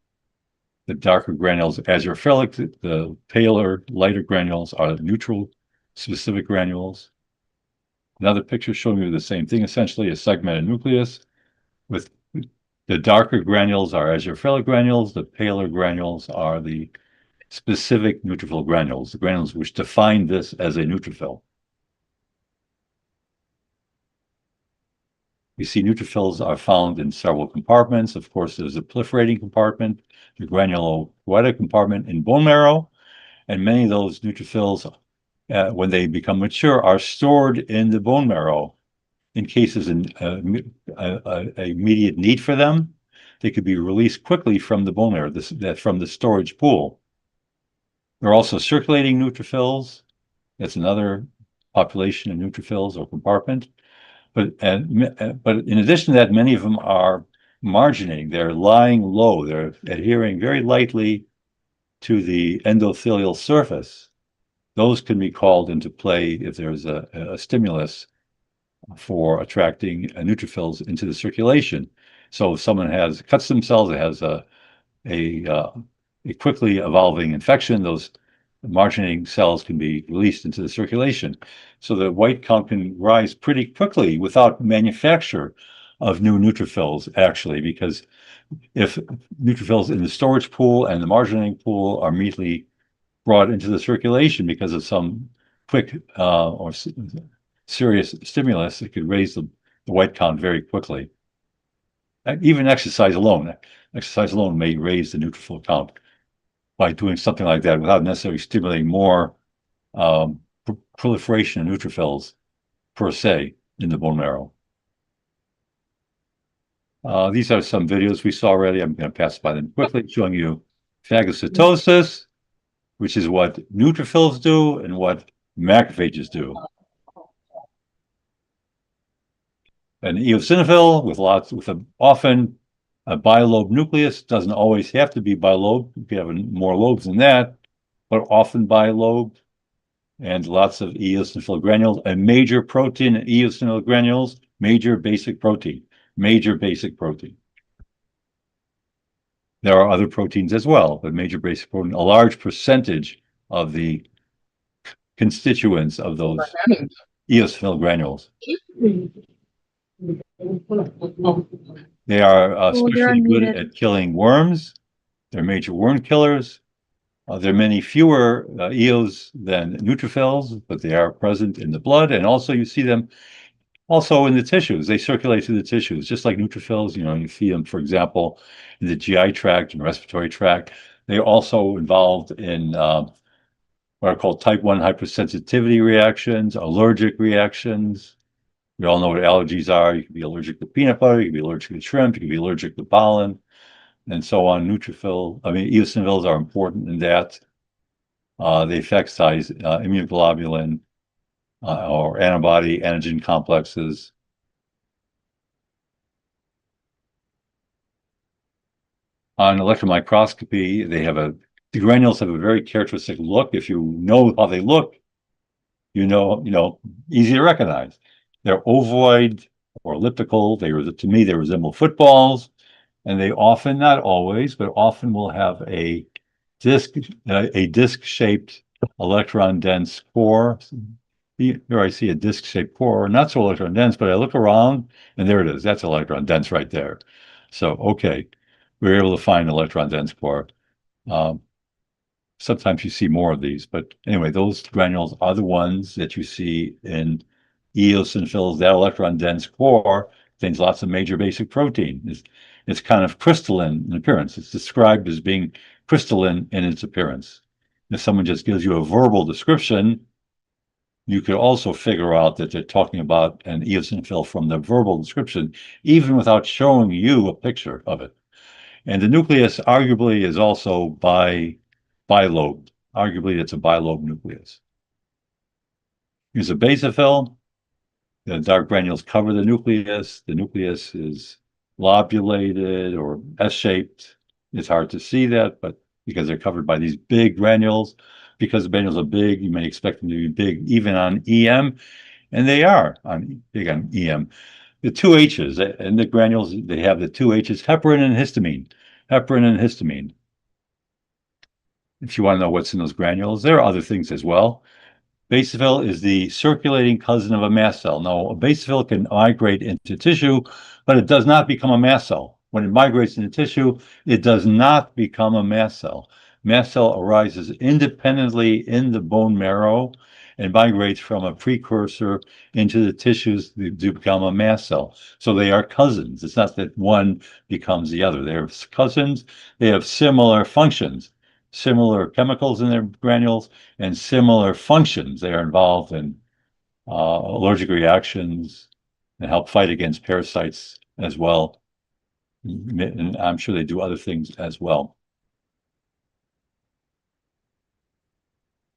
S2: The darker granules azurophilic, the paler, lighter granules are neutral specific granules. Another picture showing you the same thing, essentially a segmented nucleus with the darker granules are azurophilic granules, the paler granules are the specific neutrophil granules, the granules which define this as a neutrophil. You see neutrophils are found in several compartments. Of course, there's a proliferating compartment, the granulopoietic compartment in bone marrow, and many of those neutrophils, when they become mature, are stored in the bone marrow in cases of immediate need for them. They could be released quickly from the bone marrow, from the storage pool. There are also circulating neutrophils. That's another population of neutrophils or compartment. But in addition to that, many of them are marginating. They're lying low. They're adhering very lightly to the endothelial surface. Those can be called into play if there's a stimulus for attracting neutrophils into the circulation. So if someone cuts themselves, it has a quickly evolving infection, those marginating cells can be released into the circulation. So the white count can rise pretty quickly without manufacture of new neutrophils, actually, because if neutrophils in the storage pool and the marginating pool are immediately brought into the circulation because of some quick or serious stimulus, it could raise the white count very quickly. Even exercise alone may raise the neutrophil count by doing something like that without necessarily stimulating more proliferation of neutrophils per se in the bone marrow. These are some videos we saw already. I'm going to pass by them quickly, showing you phagocytosis, which is what neutrophils do and what macrophages do. An eosinophil with often a bilobe nucleus, doesn't always have to be bilobe. You can have more lobes than that, but often bilobe, and lots of eosinophil granules. A major protein in eosinophil granules, major basic protein. There are other proteins as well, but major basic protein, a large percentage of the constituents of those eosinophil granules. They are especially good at killing worms. They're major worm killers. There are many fewer eos than neutrophils, but they are present in the blood. And also you see them also in the tissues. They circulate through the tissues, just like neutrophils. You see them, for example, in the GI tract and respiratory tract. They're also involved in what are called type 1 hypersensitivity reactions, allergic reactions. We all know what allergies are. You can be allergic to peanut butter, you can be allergic to shrimp, you can be allergic to pollen, and so on. Eosinophils are important in that. They effectize immunoglobulin or antibody antigen complexes. On electron microscopy, the granules have a very characteristic look. If you know how they look, easy to recognize. They're ovoid or elliptical. To me, they resemble footballs, and they often, not always, but often will have a disc-shaped electron-dense core. Here I see a disc-shaped core, not so electron-dense, but I look around, and there it is. That's electron-dense right there. So, okay, we were able to find electron-dense core. Sometimes you see more of these, but anyway, those granules are the ones that you see in eosinophils. That electron-dense core contains lots of major basic protein. It's kind of crystalline in appearance. It's described as being crystalline in its appearance. If someone just gives you a verbal description, you could also figure out that they're talking about an eosinophil from the verbal description, even without showing you a picture of it. And the nucleus arguably is also bilobed. Arguably, it's a bilobed nucleus. Here's a basophil. The dark granules cover the nucleus. The nucleus is lobulated or S-shaped. It's hard to see that, but because they're covered by these big granules, because the granules are big, you may expect them to be big even on EM, and they are big on EM. The two H's and the granules, they have the two H's, heparin and histamine. Heparin and histamine. If you want to know what's in those granules, there are other things as well. Basophil is the circulating cousin of a mast cell. Now, a basophil can migrate into tissue, but it does not become a mast cell. When it migrates into tissue, it does not become a mast cell. Mast cell arises independently in the bone marrow and migrates from a precursor into the tissues to become a mast cell. So they are cousins. It's not that one becomes the other. They're cousins. They have similar functions, similar chemicals in their granules, and similar functions. They are involved in allergic reactions and help fight against parasites as well. And I'm sure they do other things as well.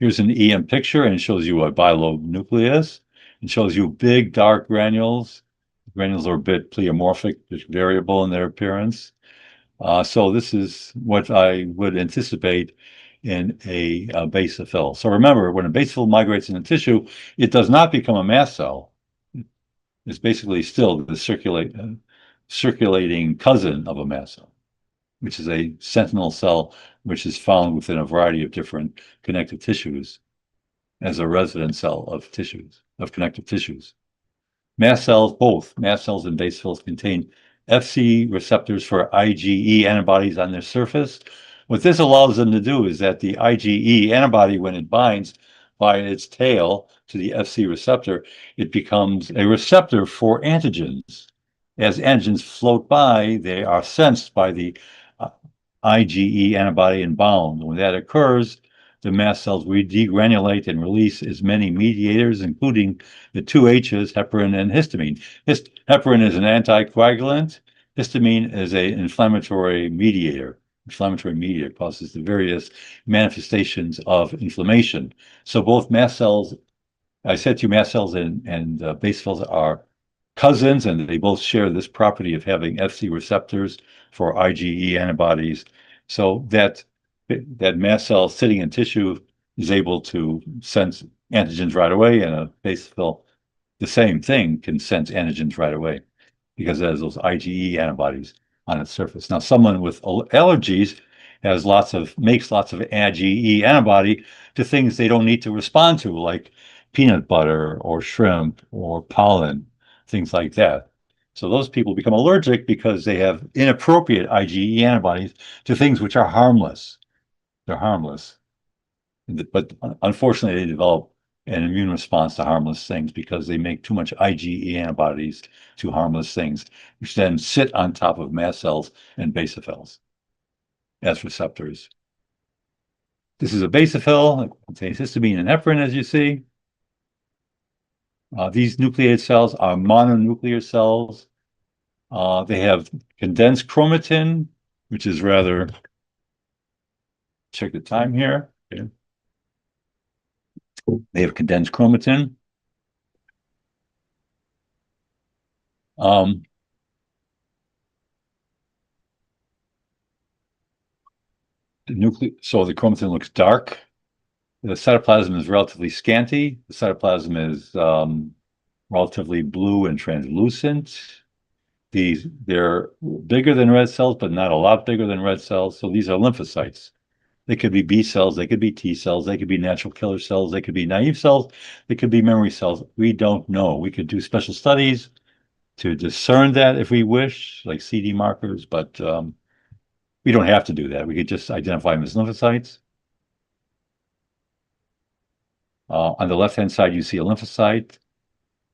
S2: Here's an EM picture, and it shows you a bilobe nucleus. It shows you big dark granules. Granules are a bit pleomorphic, just variable in their appearance. So this is what I would anticipate in a basophil. So remember, when a basophil migrates into tissue, it does not become a mast cell. It's basically still the circulating cousin of a mast cell, which is a sentinel cell, which is found within a variety of different connective tissues as a resident cell of tissues, of connective tissues. Mast cells, both mast cells and basophils, contain Fc receptors for IgE antibodies on their surface. What this allows them to do is that the IgE antibody, when it binds by its tail to the Fc receptor, it becomes a receptor for antigens. As antigens float by, they are sensed by the IgE antibody and bound. When that occurs, the mast cells degranulate and release as many mediators, including the two H's, heparin and histamine. Heparin is an anticoagulant. Histamine is an inflammatory mediator. Inflammatory mediator causes the various manifestations of inflammation. So both mast cells, I said to you, mast cells and basophils are cousins, and they both share this property of having Fc receptors for IgE antibodies. So that mast cell sitting in tissue is able to sense antigens right away, and a basophil, the same thing, can sense antigens right away because it has those IgE antibodies on its surface. Now, someone with allergies makes lots of IgE antibody to things they don't need to respond to, like peanut butter or shrimp or pollen, things like that. So those people become allergic because they have inappropriate IgE antibodies to things which are harmless. They're harmless. But unfortunately, they develop an immune response to harmless things because they make too much IgE antibodies to harmless things, which then sit on top of mast cells and basophils as receptors. This is a basophil. It contains histamine and heparin, as you see. These nucleated cells are mononuclear cells. They have condensed chromatin, which is rather, check the time here. Okay. They have condensed chromatin. So the chromatin looks dark. The cytoplasm is relatively scanty. The cytoplasm is relatively blue and translucent. They're bigger than red cells, but not a lot bigger than red cells. So these are lymphocytes. They could be B cells, they could be T cells, they could be natural killer cells, they could be naive cells, they could be memory cells. We don't know. We could do special studies to discern that if we wish, like CD markers, but we don't have to do that. We could just identify them as lymphocytes. On the left-hand side, you see a lymphocyte.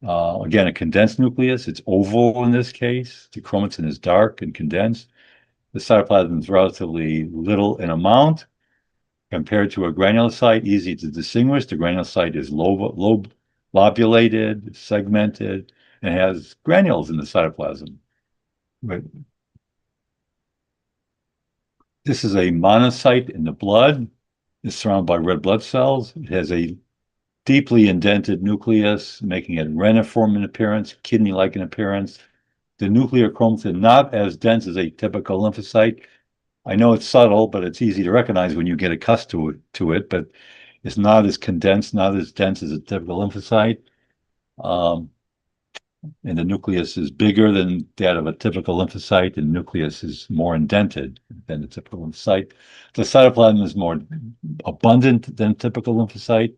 S2: Again, a condensed nucleus. It's oval in this case. The chromatin is dark and condensed. The cytoplasm is relatively little in amount compared to a granulocyte, easy to distinguish. The granulocyte is lobulated, segmented, and has granules in the cytoplasm. But This is a monocyte in the blood. It's surrounded by red blood cells. It has a deeply indented nucleus, making it reniform in appearance, kidney-like in appearance. The nuclear chromatin not as dense as a typical lymphocyte. I know it's subtle, but it's easy to recognize when you get accustomed to it, but it's not as condensed, not as dense as a typical lymphocyte. Um, and the nucleus is bigger than that of a typical lymphocyte, and the nucleus is more indented than a typical lymphocyte. The cytoplasm is more abundant than a typical lymphocyte,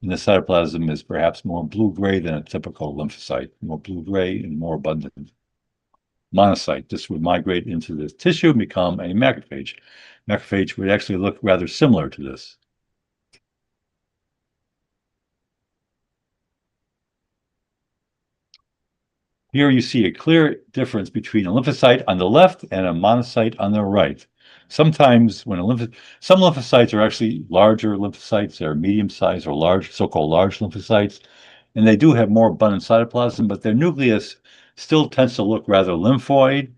S2: and the cytoplasm is perhaps more blue-gray than a typical lymphocyte, more blue-gray and more abundant. Monocyte, this would migrate into the tissue and become a macrophage. Macrophage would actually look rather similar to this. Here you see a clear difference between a lymphocyte on the left and a monocyte on the right. Sometimes when some lymphocytes are actually larger lymphocytes, they're medium-sized or large, so-called large lymphocytes, and they do have more abundant cytoplasm, but their nucleus still tends to look rather lymphoid.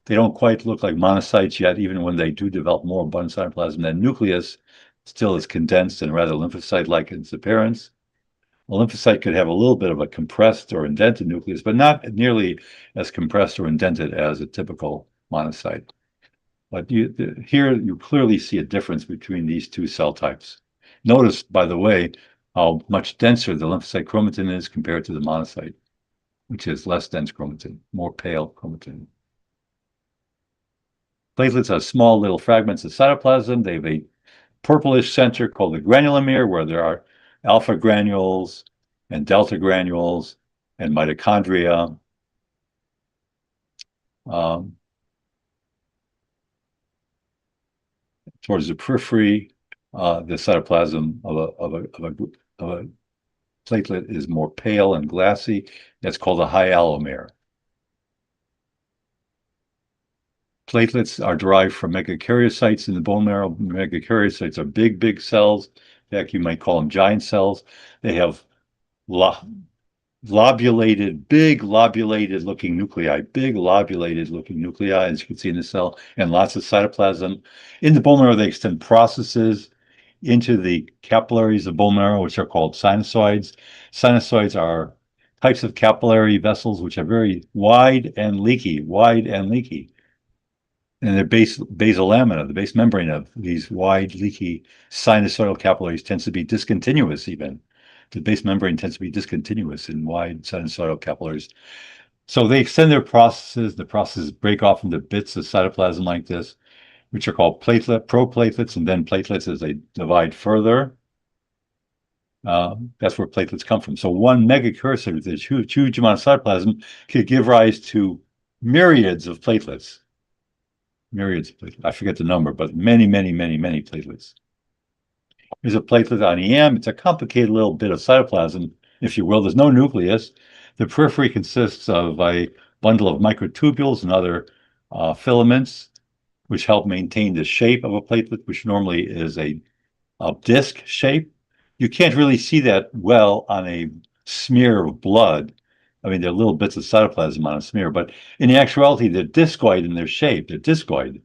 S2: They don't quite look like monocytes yet, even when they do develop more abundant cytoplasm. Their nucleus still is condensed and rather lymphocyte-like in its appearance. A lymphocyte could have a little bit of a compressed or indented nucleus, but not nearly as compressed or indented as a typical monocyte. But here you clearly see a difference between these two cell types. Notice, by the way, how much denser the lymphocyte chromatin is compared to the monocyte, which is less dense chromatin, more pale chromatin. Platelets are small little fragments of cytoplasm. They have a purplish center called the granulomere, where there are alpha granules and delta granules and mitochondria. Towards the periphery, the cytoplasm of a platelet is more pale and glassy. That's called a hyalomere. Platelets are derived from megakaryocytes in the bone marrow. Megakaryocytes are big, big cells. In fact, you might call them giant cells. They have lobulated, big lobulated looking nuclei, as you can see in the cell, and lots of cytoplasm. In the bone marrow, they extend processes into the capillaries of bone marrow, which are called sinusoids. Sinusoids are types of capillary vessels which are very wide and leaky. And their basal lamina, the base membrane of these wide, leaky sinusoidal capillaries tends to be discontinuous even. The base membrane tends to be discontinuous in wide sinusoidal capillaries. So they extend their processes. The processes break off into bits of cytoplasm like this, which are called proplatelets, and then platelets as they divide further. That's where platelets come from. So one megakaryocyte with this huge amount of cytoplasm could give rise to myriads of platelets. Myriads of platelets. I forget the number, but many platelets. Here's a platelet on EM. It's a complicated little bit of cytoplasm, if you will. There's no nucleus. The periphery consists of a bundle of microtubules and other filaments, which help maintain the shape of a platelet, which normally is a disc shape. You can't really see that well on a smear of blood. I mean, there are little bits of cytoplasm on a smear, but in actuality, they're discoid in their shape. They're discoid.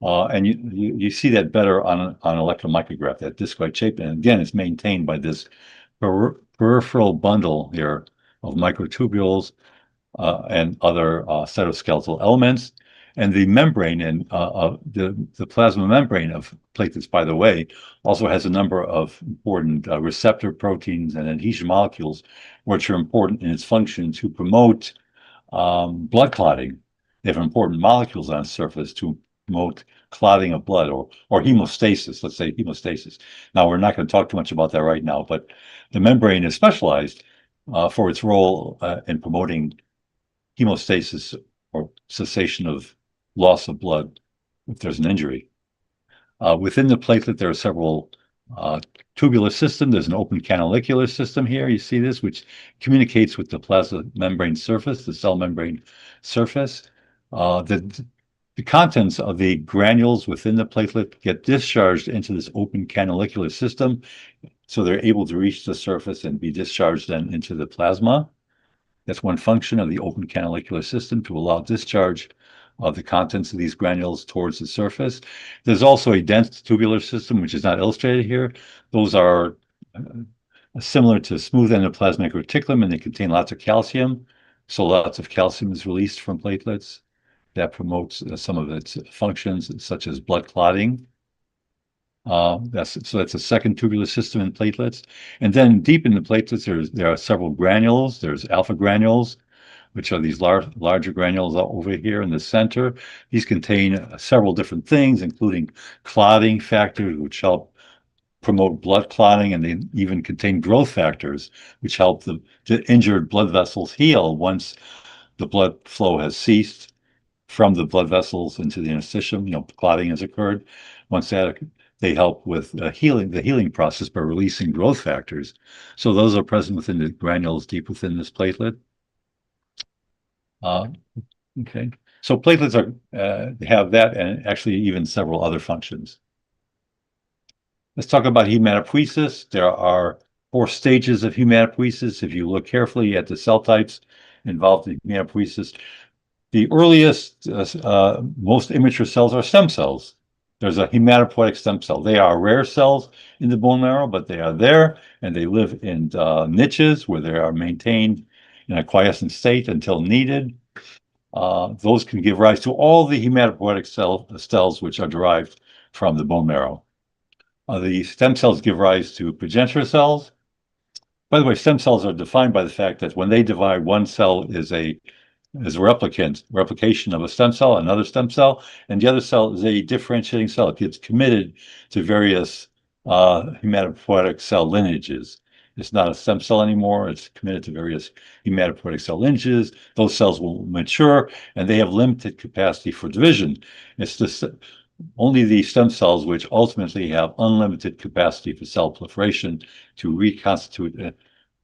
S2: And you see that better on electron micrograph, that discoid shape. And again, it's maintained by this peripheral bundle here of microtubules and other cytoskeletal elements. And the membrane and the plasma membrane of platelets, by the way, also has a number of important receptor proteins and adhesion molecules, which are important in its function to promote blood clotting. They have important molecules on the surface to promote clotting of blood or hemostasis, let's say hemostasis. Now, we're not going to talk too much about that right now, but the membrane is specialized for its role in promoting hemostasis or cessation of loss of blood if there's an injury. Within the platelet, there are several tubular systems. There's an open canalicular system here. You see this, which communicates with the plasma membrane surface, the cell membrane surface. The contents of the granules within the platelet get discharged into this open canalicular system, so they're able to reach the surface and be discharged then into the plasma. That's one function of the open canalicular system, to allow discharge of the contents of these granules towards the surface. There's also a dense tubular system, which is not illustrated here. Those are similar to smooth endoplasmic reticulum, and they contain lots of calcium. So lots of calcium is released from platelets. That promotes some of its functions, such as blood clotting. That's a second tubular system in platelets. And then deep in the platelets, there are several granules. There's alpha granules, which are these larger granules over here in the center. These contain several different things, including clotting factors, which help promote blood clotting, and they even contain growth factors, which help the injured blood vessels heal once the blood flow has ceased from the blood vessels into the interstitium. Clotting has occurred. Once that, they help with the healing process by releasing growth factors. So those are present within the granules deep within this platelet. Okay, so platelets have that, and actually even several other functions. Let's talk about hematopoiesis. There are 4 stages of hematopoiesis. If you look carefully at the cell types involved in hematopoiesis, the earliest, most immature cells are stem cells. There's a hematopoietic stem cell. They are rare cells in the bone marrow, but they are there, and they live in niches where they are maintained in a quiescent state until needed. Those can give rise to all the hematopoietic cells which are derived from the bone marrow. The stem cells give rise to progenitor cells. By the way, stem cells are defined by the fact that when they divide, one cell is a replication of a stem cell, another stem cell, and the other cell is a differentiating cell. It gets committed to various hematopoietic cell lineages. It's not a stem cell anymore. It's committed to various hematopoietic cell lineages. Those cells will mature, and they have limited capacity for division. It's just only the stem cells which ultimately have unlimited capacity for cell proliferation to reconstitute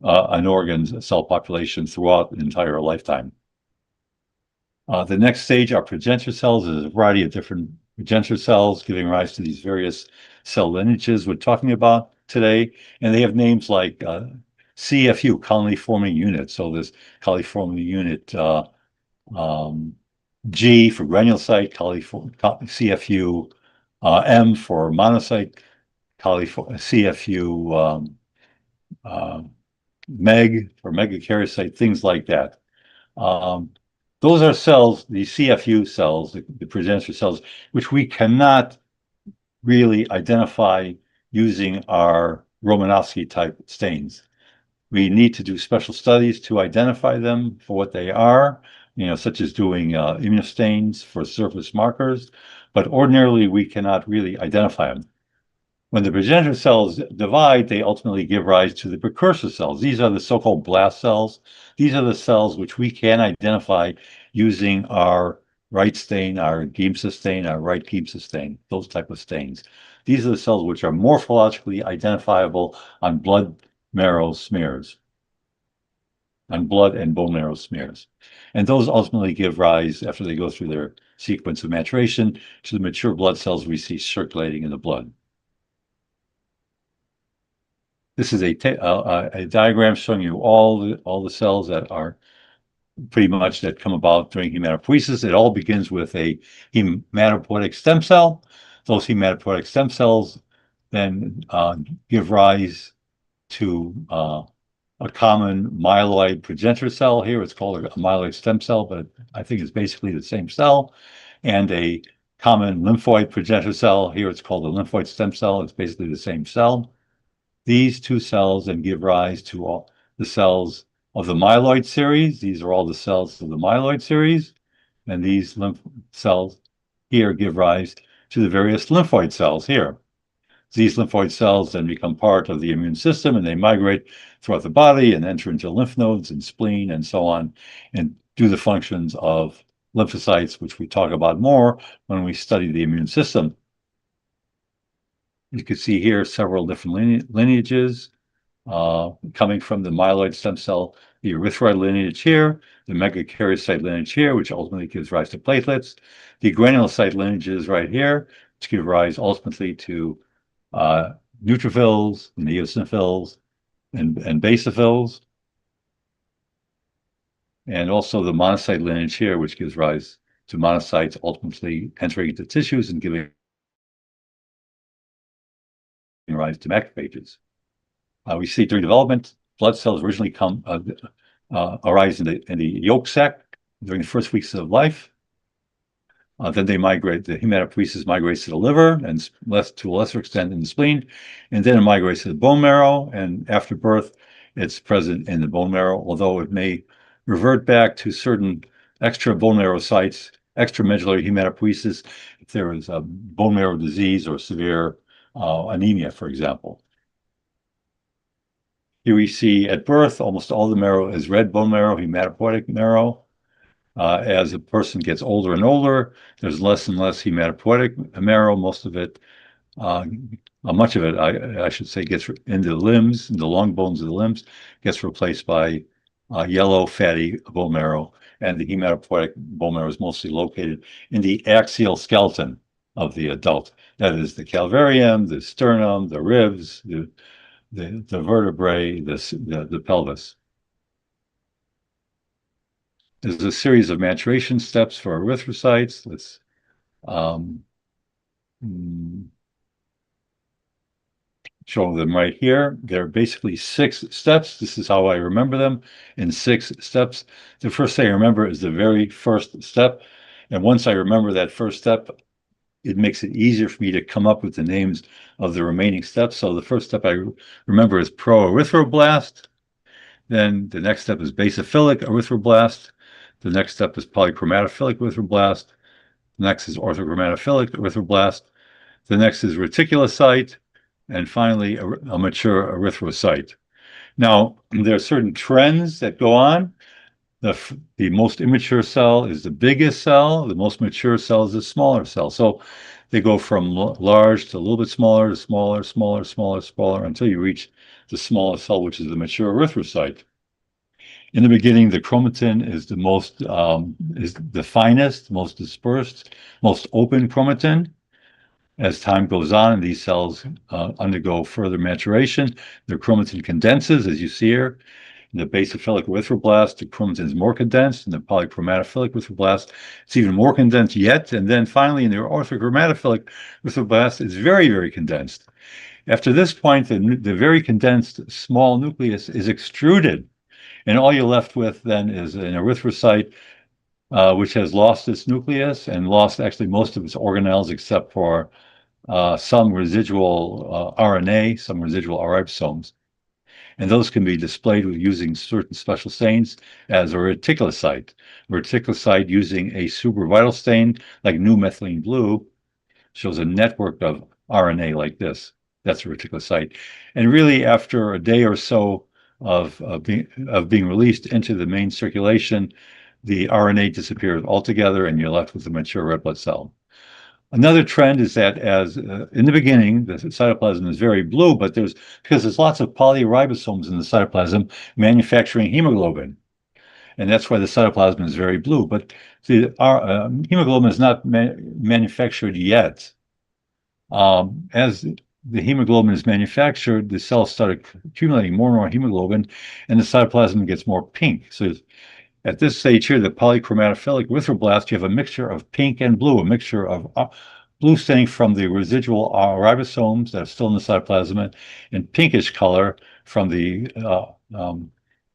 S2: an organ's cell population throughout the entire lifetime. The next stage are progenitor cells. There's a variety of different progenitor cells giving rise to these various cell lineages we're talking about today. And they have names like CFU, colony-forming unit. So this colony-forming unit G for granulocyte, CFU M for monocyte, CFU MEG for megakaryocyte, things like that. Those are cells, the CFU cells, the progenitor cells, which we cannot really identify using our Romanowsky type stains. We need to do special studies to identify them for what they are, such as doing immunostains for surface markers, but ordinarily we cannot really identify them. When the progenitor cells divide, they ultimately give rise to the precursor cells. These are the so-called blast cells. These are the cells which we can identify using our right stain, our Giemsa stain, our right Giemsa stain, those type of stains. These are the cells which are morphologically identifiable on blood marrow smears, on blood and bone marrow smears. And those ultimately give rise, after they go through their sequence of maturation, to the mature blood cells we see circulating in the blood. This is a diagram showing you all the cells that are pretty much that come about during hematopoiesis. It all begins with a hematopoietic stem cell. Those hematopoietic stem cells then give rise to a common myeloid progenitor cell. Here it's called a myeloid stem cell, but I think it's basically the same cell. And a common lymphoid progenitor cell. Here it's called a lymphoid stem cell. It's basically the same cell. These 2 cells then give rise to all the cells of the myeloid series. These are all the cells of the myeloid series. And these lymph cells here give rise to the various lymphoid cells here. These lymphoid cells then become part of the immune system, and they migrate throughout the body and enter into lymph nodes and spleen and so on, and do the functions of lymphocytes, which we talk about more when we study the immune system. You can see here several different lineages coming from the myeloid stem cell, the erythroid lineage here, the megakaryocyte lineage here, which ultimately gives rise to platelets, the granulocyte lineages right here, which give rise ultimately to neutrophils, eosinophils, and basophils, and also the monocyte lineage here, which gives rise to monocytes, ultimately entering into tissues and giving rise to macrophages. We see during development, blood cells originally arise in the yolk sac during the first weeks of life. Then they migrate, the hematopoiesis migrates to the liver and to a lesser extent in the spleen, and then it migrates to the bone marrow. And after birth, it's present in the bone marrow, although it may revert back to certain extra bone marrow sites, extramedullary hematopoiesis, if there is a bone marrow disease or severe anemia, for example. Here we see at birth, almost all the marrow is red bone marrow, hematopoietic marrow. As a person gets older and older, there's less and less hematopoietic marrow. Most of it, much of it, I should say, gets into the limbs, the long bones of the limbs, gets replaced by yellow fatty bone marrow. And the hematopoietic bone marrow is mostly located in the axial skeleton of the adult. That is the calvarium, the sternum, the ribs, the vertebrae, the pelvis. There's a series of maturation steps for erythrocytes. Let's show them right here. There are basically 6 steps. This is how I remember them in 6 steps. The first thing I remember is the very first step. And once I remember that first step, it makes it easier for me to come up with the names of the remaining steps. So the first step I remember is proerythroblast. Then the next step is basophilic erythroblast. The next step is polychromatophilic erythroblast. The next is orthochromatophilic erythroblast. The next is reticulocyte. And finally, a mature erythrocyte. Now, there are certain trends that go on. The most immature cell is the biggest cell. The most mature cell is the smaller cell. So they go from large to a little bit smaller to smaller, smaller, smaller, smaller, until you reach the smallest cell, which is the mature erythrocyte. In the beginning, the chromatin is is the finest, most dispersed, most open chromatin. As time goes on and these cells undergo further maturation, the chromatin condenses, as you see here. In the basophilic erythroblast, the chromatin is more condensed. In the polychromatophilic erythroblast, it's even more condensed yet. And then finally, in the orthochromatophilic erythroblast, it's very, very condensed. After this point, the very condensed small nucleus is extruded. And all you're left with then is an erythrocyte, which has lost its nucleus and lost actually most of its organelles except for some residual RNA, some residual ribosomes. And those can be displayed using certain special stains as a reticulocyte. Reticulocyte using a supervital stain like new methylene blue shows a network of RNA like this. That's a reticulocyte. And really, after a day or so of being released into the main circulation, the RNA disappears altogether and you're left with a mature red blood cell. Another trend is that as in the beginning, the cytoplasm is very blue, but because there's lots of polyribosomes in the cytoplasm manufacturing hemoglobin. And that's why the cytoplasm is very blue. But our hemoglobin is not manufactured yet. As the hemoglobin is manufactured, the cells start accumulating more and more hemoglobin, and the cytoplasm gets more pink. So at this stage here, the polychromatophilic erythroblast, you have a mixture of pink and blue, a mixture of blue staining from the residual ribosomes that are still in the cytoplasm, and pinkish color from the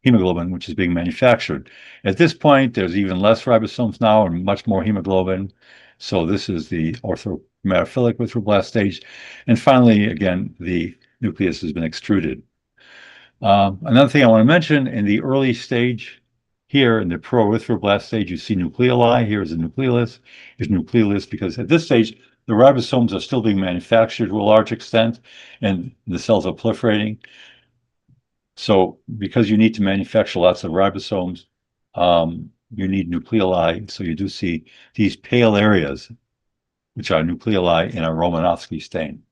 S2: hemoglobin, which is being manufactured. At this point, there's even less ribosomes now and much more hemoglobin. So this is the orthochromatophilic erythroblast stage. And finally, again, the nucleus has been extruded. Another thing I want to mention, in the early stage, here in the proerythroblast stage, you see nucleoli. Here is a nucleolus. Here's nucleolus because at this stage, the ribosomes are still being manufactured to a large extent, and the cells are proliferating. So because you need to manufacture lots of ribosomes, you need nucleoli. So you do see these pale areas, which are nucleoli in a Romanowsky stain.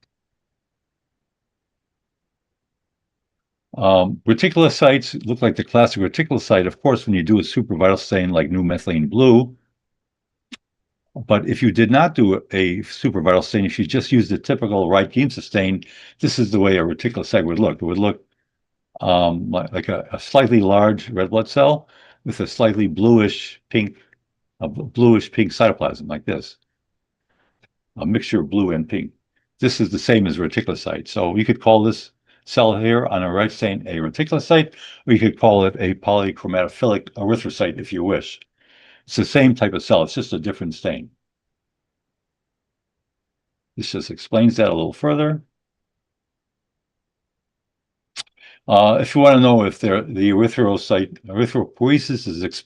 S2: Reticulocytes look like the classic reticulocyte, of course, when you do a supervital stain like new methylene blue. But if you did not do a supervital stain, if you just used the typical Wright-Giemsa stain, this is the way a reticulocyte would look. It would look like a slightly large red blood cell with a slightly bluish pink a bluish pink cytoplasm like this, a mixture of blue and pink. This is the same as reticulocyte. So you could call this cell here on the right stain a reticulocyte, or you could call it a polychromatophilic erythrocyte if you wish. It's the same type of cell, it's just a different stain. This just explains that a little further. If you want to know if the erythropoiesis is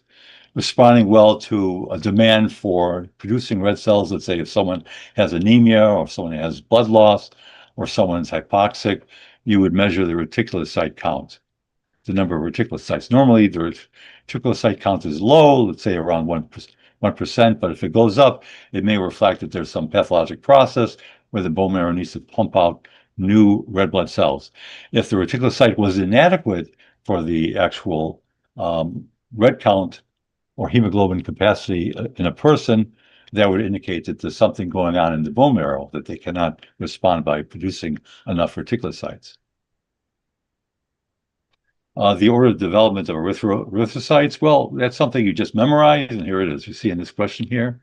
S2: responding well to a demand for producing red cells, let's say if someone has anemia or if someone has blood loss or someone's hypoxic, you would measure the reticulocyte count, the number of reticulocytes. Normally, the reticulocyte count is low, let's say around 1%, but if it goes up, it may reflect that there's some pathologic process where the bone marrow needs to pump out new red blood cells. If the reticulocyte was inadequate for the actual red count or hemoglobin capacity in a person, that would indicate that there's something going on in the bone marrow, that they cannot respond by producing enough reticulocytes. The order of development of erythrocytes, well, that's something you just memorize, and here it is. You see in this question here.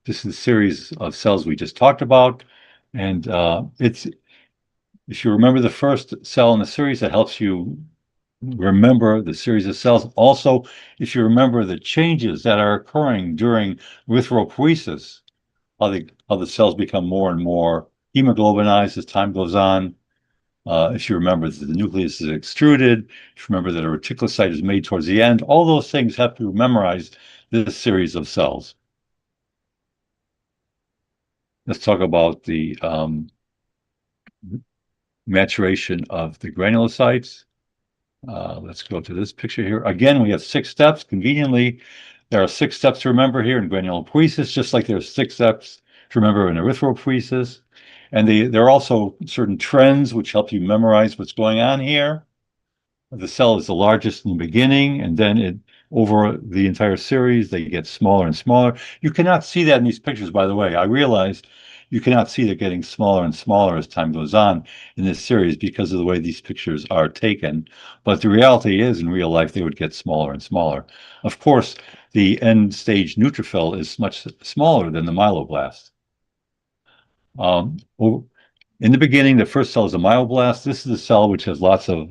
S2: This is a series of cells we just talked about, and if you remember the first cell in the series, that helps you remember the series of cells. Also, if you remember the changes that are occurring during erythropoiesis, how the cells become more and more hemoglobinized as time goes on. If you remember that the nucleus is extruded, if you remember that a reticulocyte is made towards the end, all those things have to memorize this series of cells. Let's talk about the maturation of the granulocytes. Let's go to this picture here. Again, we have 6 steps. Conveniently, there are 6 steps to remember here in granulopoiesis, just like there are 6 steps to remember in erythropoiesis. And there are also certain trends which help you memorize what's going on here. The cell is the largest in the beginning, and then over the entire series, they get smaller and smaller. You cannot see that in these pictures, by the way. I realize you cannot see they're getting smaller and smaller as time goes on in this series because of the way these pictures are taken. But the reality is, in real life, they would get smaller and smaller. Of course, the end stage neutrophil is much smaller than the myeloblast. In the beginning, the first cell is a myeloblast. This is a cell which has lots of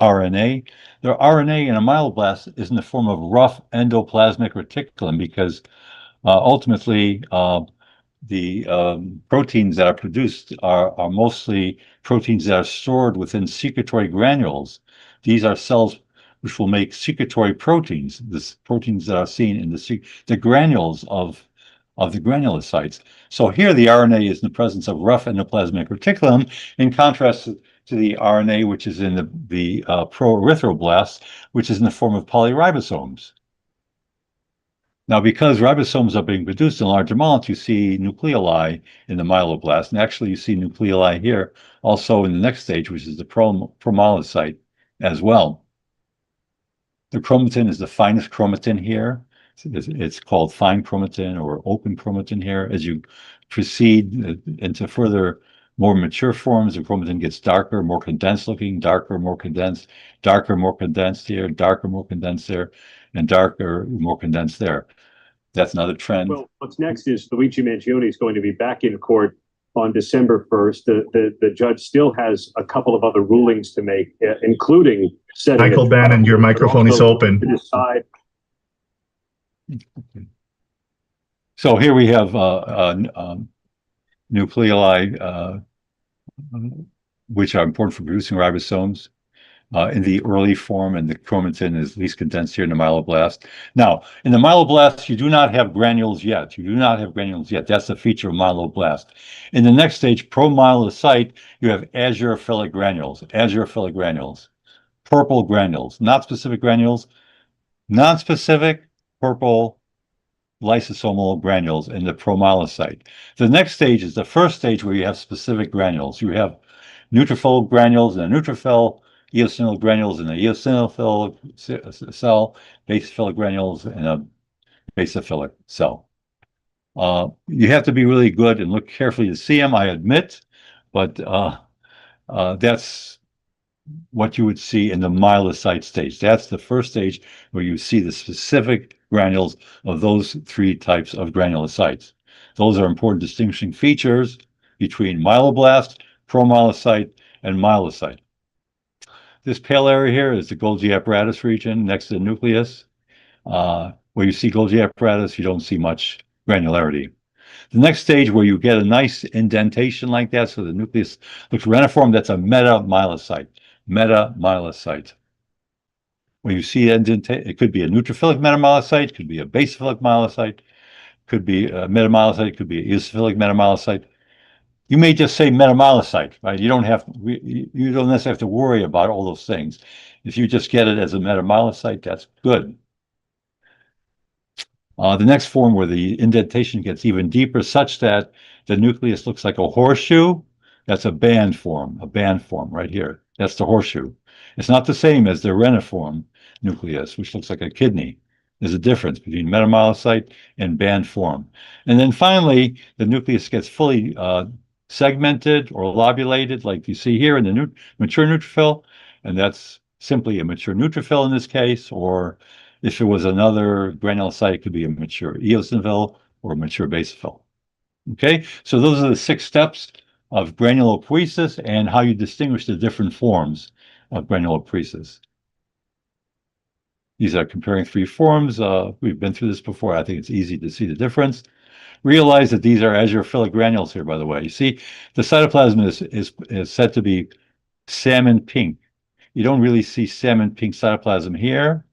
S2: RNA. The RNA in a myeloblast is in the form of rough endoplasmic reticulum because ultimately the proteins that are produced are mostly proteins that are stored within secretory granules. These are cells which will make secretory proteins, the proteins that are seen in the granules of the granulocytes. So here the RNA is in the presence of rough endoplasmic reticulum, in contrast to the RNA which is in the proerythroblast, which is in the form of polyribosomes. Now, because ribosomes are being produced in large amounts, you see nucleoli in the myeloblast, and actually you see nucleoli here also in the next stage, which is the promyelocyte as well. The chromatin is the finest chromatin here. It's called fine chromatin or open chromatin here. As you proceed into further, more mature forms, the chromatin gets darker, more condensed looking, darker, more condensed here, darker, more condensed there, and darker, more condensed there. That's another trend.
S3: Well, what's next is Luigi Mangione is going to be back in court on December 1st. The judge still has a couple of other rulings to make, including setting
S1: Michael Bannon, your microphone is open.
S3: To decide.
S2: So here we have nucleoli, which are important for producing ribosomes in the early form, and the chromatin is least condensed here in the myeloblast. Now, in the myeloblast, you do not have granules yet. That's the feature of myeloblast. In the next stage, promyelocyte, you have azurophilic granules, purple granules, not specific granules, non-specific purple lysosomal granules in the promyelocyte. The next stage is the first stage where you have specific granules. You have neutrophil granules in a neutrophil, eosinophil granules in a eosinophil cell, basophilic granules in a basophilic cell. You have to be really good and look carefully to see them, I admit, but that's what you would see in the myelocyte stage. That's the first stage where you see the specific granules of those three types of granulocytes. Those are important distinguishing features between myeloblast, promyelocyte, and myelocyte. This pale area here is the Golgi apparatus region next to the nucleus. Where you see Golgi apparatus, you don't see much granularity. The next stage where you get a nice indentation like that, so the nucleus looks reniform, that's a metamyelocyte. Metamyelocyte. When you see indentation, it could be a neutrophilic metamyelocyte, could be a basophilic myelocyte, could be a metamyelocyte, could be an eosinophilic metamyelocyte. You may just say metamyelocyte, right? You don't necessarily have to worry about all those things. If you just get it as a metamyelocyte, that's good. The next form where the indentation gets even deeper, such that the nucleus looks like a horseshoe, that's a band form right here. That's the horseshoe. It's not the same as the reniform nucleus, which looks like a kidney. There's a difference between metamyelocyte and band form. And then finally, the nucleus gets fully segmented or lobulated, like you see here in the mature neutrophil, and that's simply a mature neutrophil in this case, or if it was another granulocyte, it could be a mature eosinophil or a mature basophil. Okay, so those are the 6 steps of granulopoiesis and how you distinguish the different forms of granulopoiesis. These are comparing 3 forms. We've been through this before. I think it's easy to see the difference. Realize that these are azurophilic granules here, by the way. You see, the cytoplasm is said to be salmon pink. You don't really see salmon pink cytoplasm here.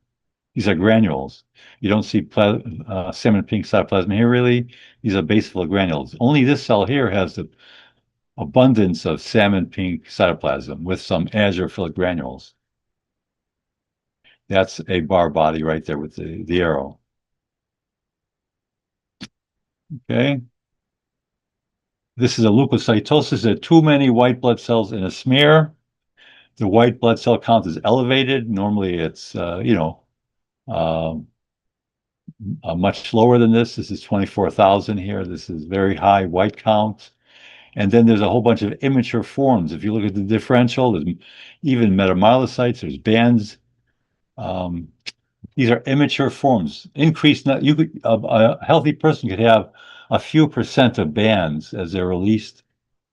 S2: These are granules. You don't see salmon pink cytoplasm here, really. These are basophilic granules. Only this cell here has the abundance of salmon pink cytoplasm with some azurophilic granules. That's a bar body right there with the arrow. Okay. This is a leukocytosis. There are too many white blood cells in a smear. The white blood cell count is elevated. Normally it's, much lower than this. This is 24,000 here. This is very high white count. And then there's a whole bunch of immature forms. If you look at the differential, there's even metamyelocytes, there's bands. These are immature forms. A healthy person could have a few percent of bands as they're released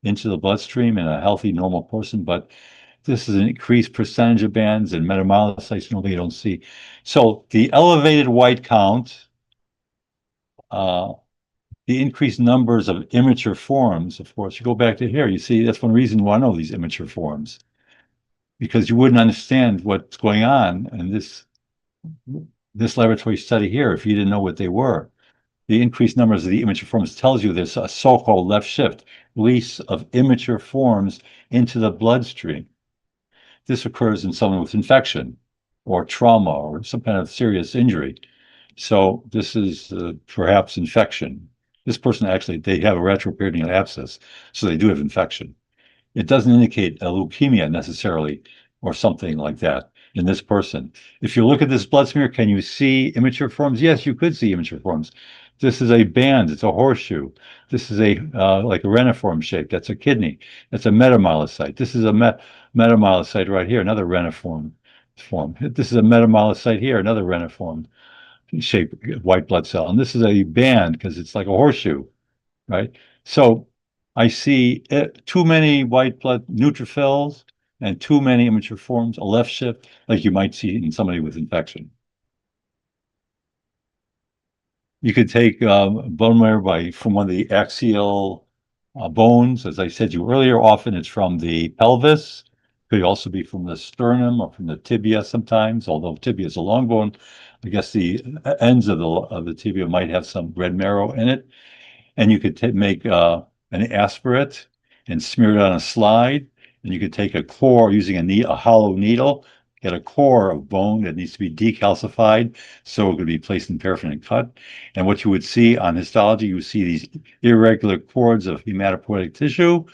S2: into the bloodstream in a healthy, normal person, but this is an increased percentage of bands, and metamyelocytes normally you don't see. So the elevated white count, the increased numbers of immature forms, of course, you go back to here, you see that's one reason why I know these immature forms, because you wouldn't understand what's going on in this laboratory study here if you didn't know what they were. The increased numbers of the immature forms tells you there's a so-called left shift, release of immature forms into the bloodstream. This occurs in someone with infection or trauma or some kind of serious injury. So this is perhaps infection. This person actually, they have a retroperitoneal abscess, so they do have infection. It doesn't indicate a leukemia necessarily or something like that in this person. If you look at this blood smear, can you see immature forms? Yes, you could see immature forms. This is a band, it's a horseshoe. This is like a reniform shape, that's a kidney. That's a metamyelocyte. This is a metamyelocyte right here, another reniform form. This is a metamyelocyte here, another reniform shape, white blood cell. And this is a band because it's like a horseshoe, right? So I see too many white blood neutrophils and too many immature forms, a left shift, like you might see in somebody with infection. You could take bone marrow from one of the axial bones. As I said to you earlier, often it's from the pelvis. Could also be from the sternum or from the tibia sometimes, although tibia is a long bone. I guess the ends of the tibia might have some red marrow in it. And you could make an aspirate and smear it on a slide. And you could take a core using a hollow needle, get a core of bone that needs to be decalcified so it could be placed in paraffin and cut. And what you would see on histology, you would see these irregular cords of hematopoietic tissue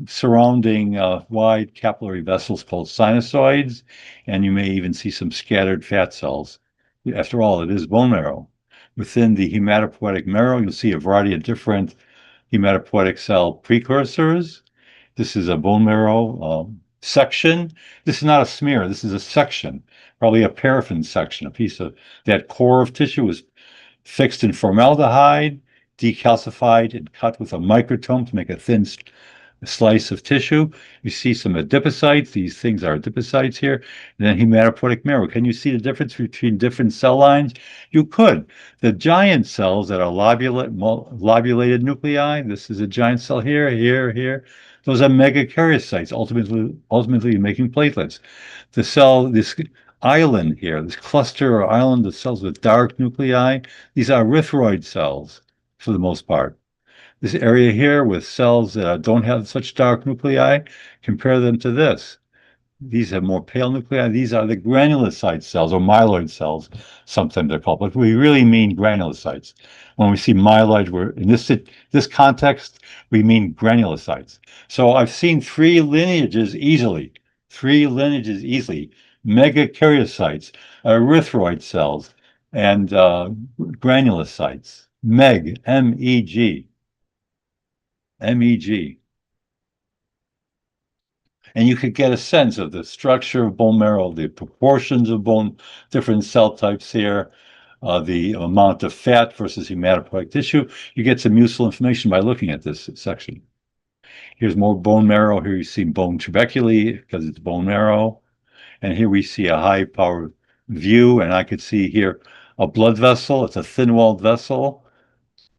S2: surrounding wide capillary vessels called sinusoids, and you may even see some scattered fat cells. After all, it is bone marrow. Within the hematopoietic marrow, you'll see a variety of different hematopoietic cell precursors. This is a bone marrow section. This is not a smear. This is a section, probably a paraffin section. A piece of that core of tissue was fixed in formaldehyde, decalcified, and cut with a microtome to make a thin slice of tissue. You see some adipocytes. These things are adipocytes here. And then hematopoietic marrow. Can you see the difference between different cell lines? You could. The giant cells that are lobulated nuclei, this is a giant cell here, here. Those are megakaryocytes, ultimately making platelets. The cell, this island here, this cluster or island of cells with dark nuclei, these are erythroid cells for the most part. This area here with cells that don't have such dark nuclei, compare them to this. These have more pale nuclei. These are the granulocyte cells or myeloid cells, sometimes they're called, but we really mean granulocytes. When we see myeloid, we're in this context, we mean granulocytes. So I've seen three lineages easily, megakaryocytes, erythroid cells, and granulocytes. MEG. MEG. And you could get a sense of the structure of bone marrow, the proportions of bone, different cell types here, the amount of fat versus hematopoietic tissue. You get some useful information by looking at this section. Here's more bone marrow. Here you see bone trabeculae because it's bone marrow. And here we see a high power view, and I could see here a blood vessel. It's a thin-walled vessel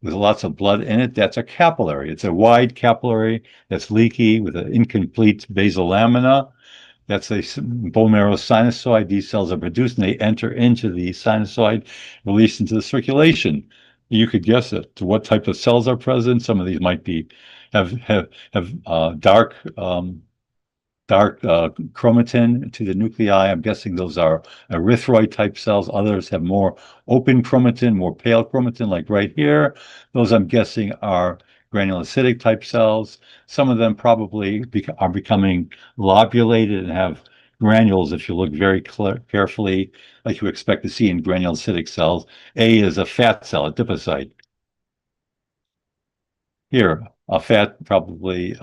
S2: with lots of blood in it. That's a capillary. It's a wide capillary that's leaky with an incomplete basal lamina. That's a bone marrow sinusoid. These cells are produced and they enter into the sinusoid, released into the circulation. You could guess it to what type of cells are present. Some of these might be have dark chromatin to the nuclei. I'm guessing those are erythroid type cells. Others have more open chromatin, more pale chromatin, like right here. Those I'm guessing are granulocytic type cells. Some of them probably are becoming lobulated and have granules if you look very carefully, like you expect to see in granulocytic cells. A is a fat cell, a adipocyte. Here, a fat, probably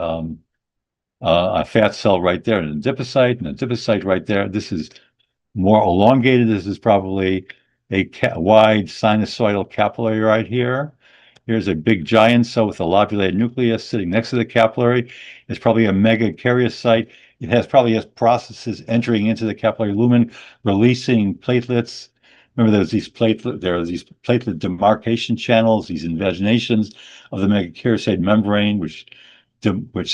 S2: a fat cell right there, and a adipocyte right there. This is more elongated. This is probably a wide sinusoidal capillary right here. Here's a big giant cell with a lobulated nucleus sitting next to the capillary. It's probably a megakaryocyte. It probably has processes entering into the capillary lumen, releasing platelets. Remember, there are these platelet demarcation channels, these invaginations of the megakaryocyte membrane, which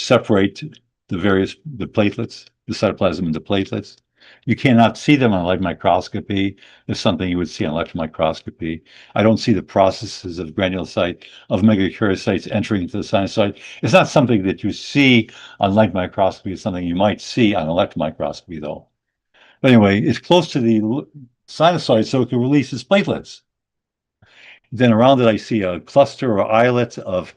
S2: separate the platelets, the cytoplasm into platelets. You cannot see them on light microscopy. There's something you would see on electron microscopy. I don't see the processes of megakaryocytes entering into the sinusoid. It's not something that you see on light microscopy. It's something you might see on electron microscopy, though. But anyway, it's close to the sinusoid, so it can release its platelets. Then around it, I see a cluster or islet of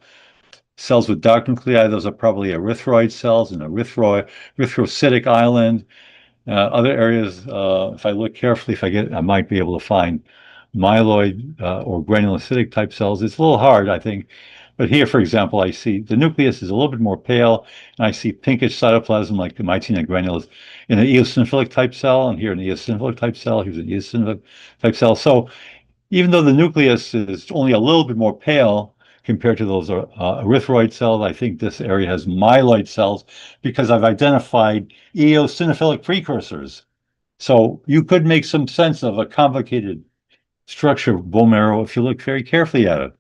S2: cells with dark nuclei. Those are probably erythroid cells, and erythrocytic island. Other areas, if I look carefully, I might be able to find myeloid or granulocytic type cells. It's a little hard, I think. But here, for example, I see the nucleus is a little bit more pale, and I see pinkish cytoplasm like the mytina granules in an eosinophilic type cell, and here an eosinophilic type cell. Here's an eosinophilic type cell. So even though the nucleus is only a little bit more pale compared to those erythroid cells, I think this area has myeloid cells because I've identified eosinophilic precursors. So you could make some sense of a complicated structure of bone marrow if you look very carefully at it.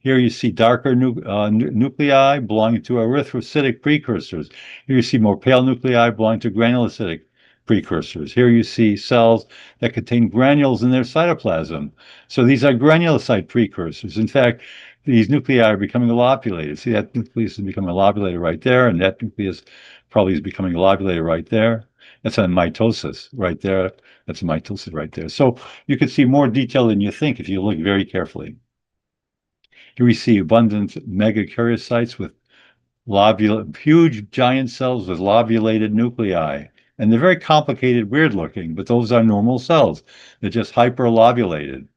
S2: Here you see darker nuclei belonging to erythrocytic precursors. Here you see more pale nuclei belonging to granulocytic precursors. Here you see cells that contain granules in their cytoplasm. So these are granulocyte precursors. In fact, these nuclei are becoming lobulated. See, that nucleus is becoming lobulated right there, and that nucleus probably is becoming lobulated right there. That's a mitosis right there. That's a mitosis right there. So you can see more detail than you think if you look very carefully. Here we see abundant megakaryocytes with huge giant cells with lobulated nuclei. And they're very complicated, weird looking, but those are normal cells. They're just hyperlobulated.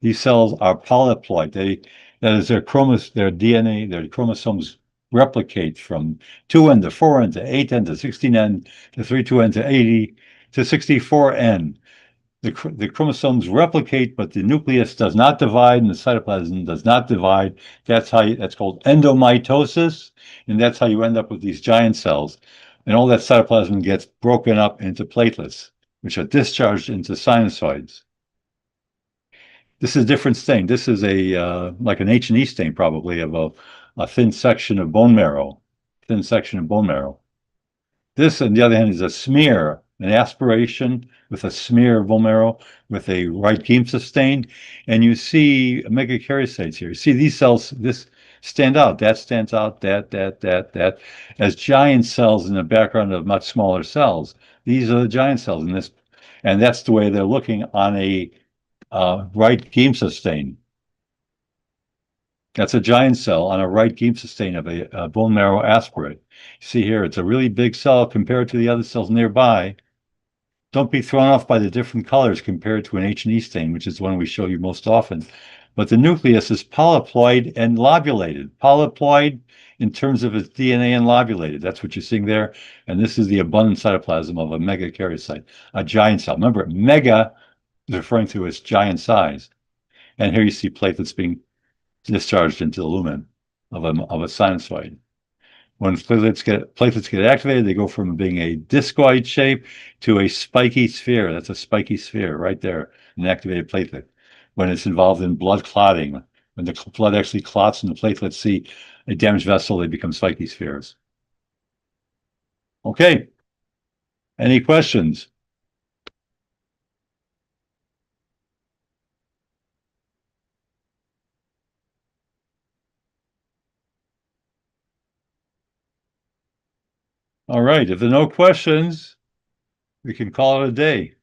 S2: These cells are polyploid. That is their DNA, their chromosomes replicate from 2N to 4N to 8N to 16N to 32N to 80 to 64N. The chromosomes replicate, but the nucleus does not divide and the cytoplasm does not divide. That's called endomitosis, and that's how you end up with these giant cells. And all that cytoplasm gets broken up into platelets, which are discharged into sinusoids. This is a different stain. This is like an H&E stain, probably, of a thin section of bone marrow. Thin section of bone marrow. This, on the other hand, is a smear, an aspiration with a smear of bone marrow with a right Giemsa stain. And you see megakaryocytes here. You see these cells, this stand out, that stands out, that, as giant cells in the background of much smaller cells. These are the giant cells in this, and that's the way they're looking on a right Giemsa stain. That's a giant cell on a right Giemsa stain of a bone marrow aspirate. See here, it's a really big cell compared to the other cells nearby. Don't be thrown off by the different colors compared to an H&E stain, which is the one we show you most often. But the nucleus is polyploid and lobulated. Polyploid in terms of its DNA and lobulated. That's what you're seeing there. And this is the abundant cytoplasm of a megakaryocyte, a giant cell. Remember, mega is referring to its giant size. And here you see platelets being discharged into the lumen of a sinusoid. When platelets get activated, they go from being a discoid shape to a spiky sphere. That's a spiky sphere right there, an activated platelet. When it's involved in blood clotting, when the blood actually clots and the platelets see a damaged vessel, they become spiky spheres. Okay. Any questions? All right. If there are no questions, we can call it a day.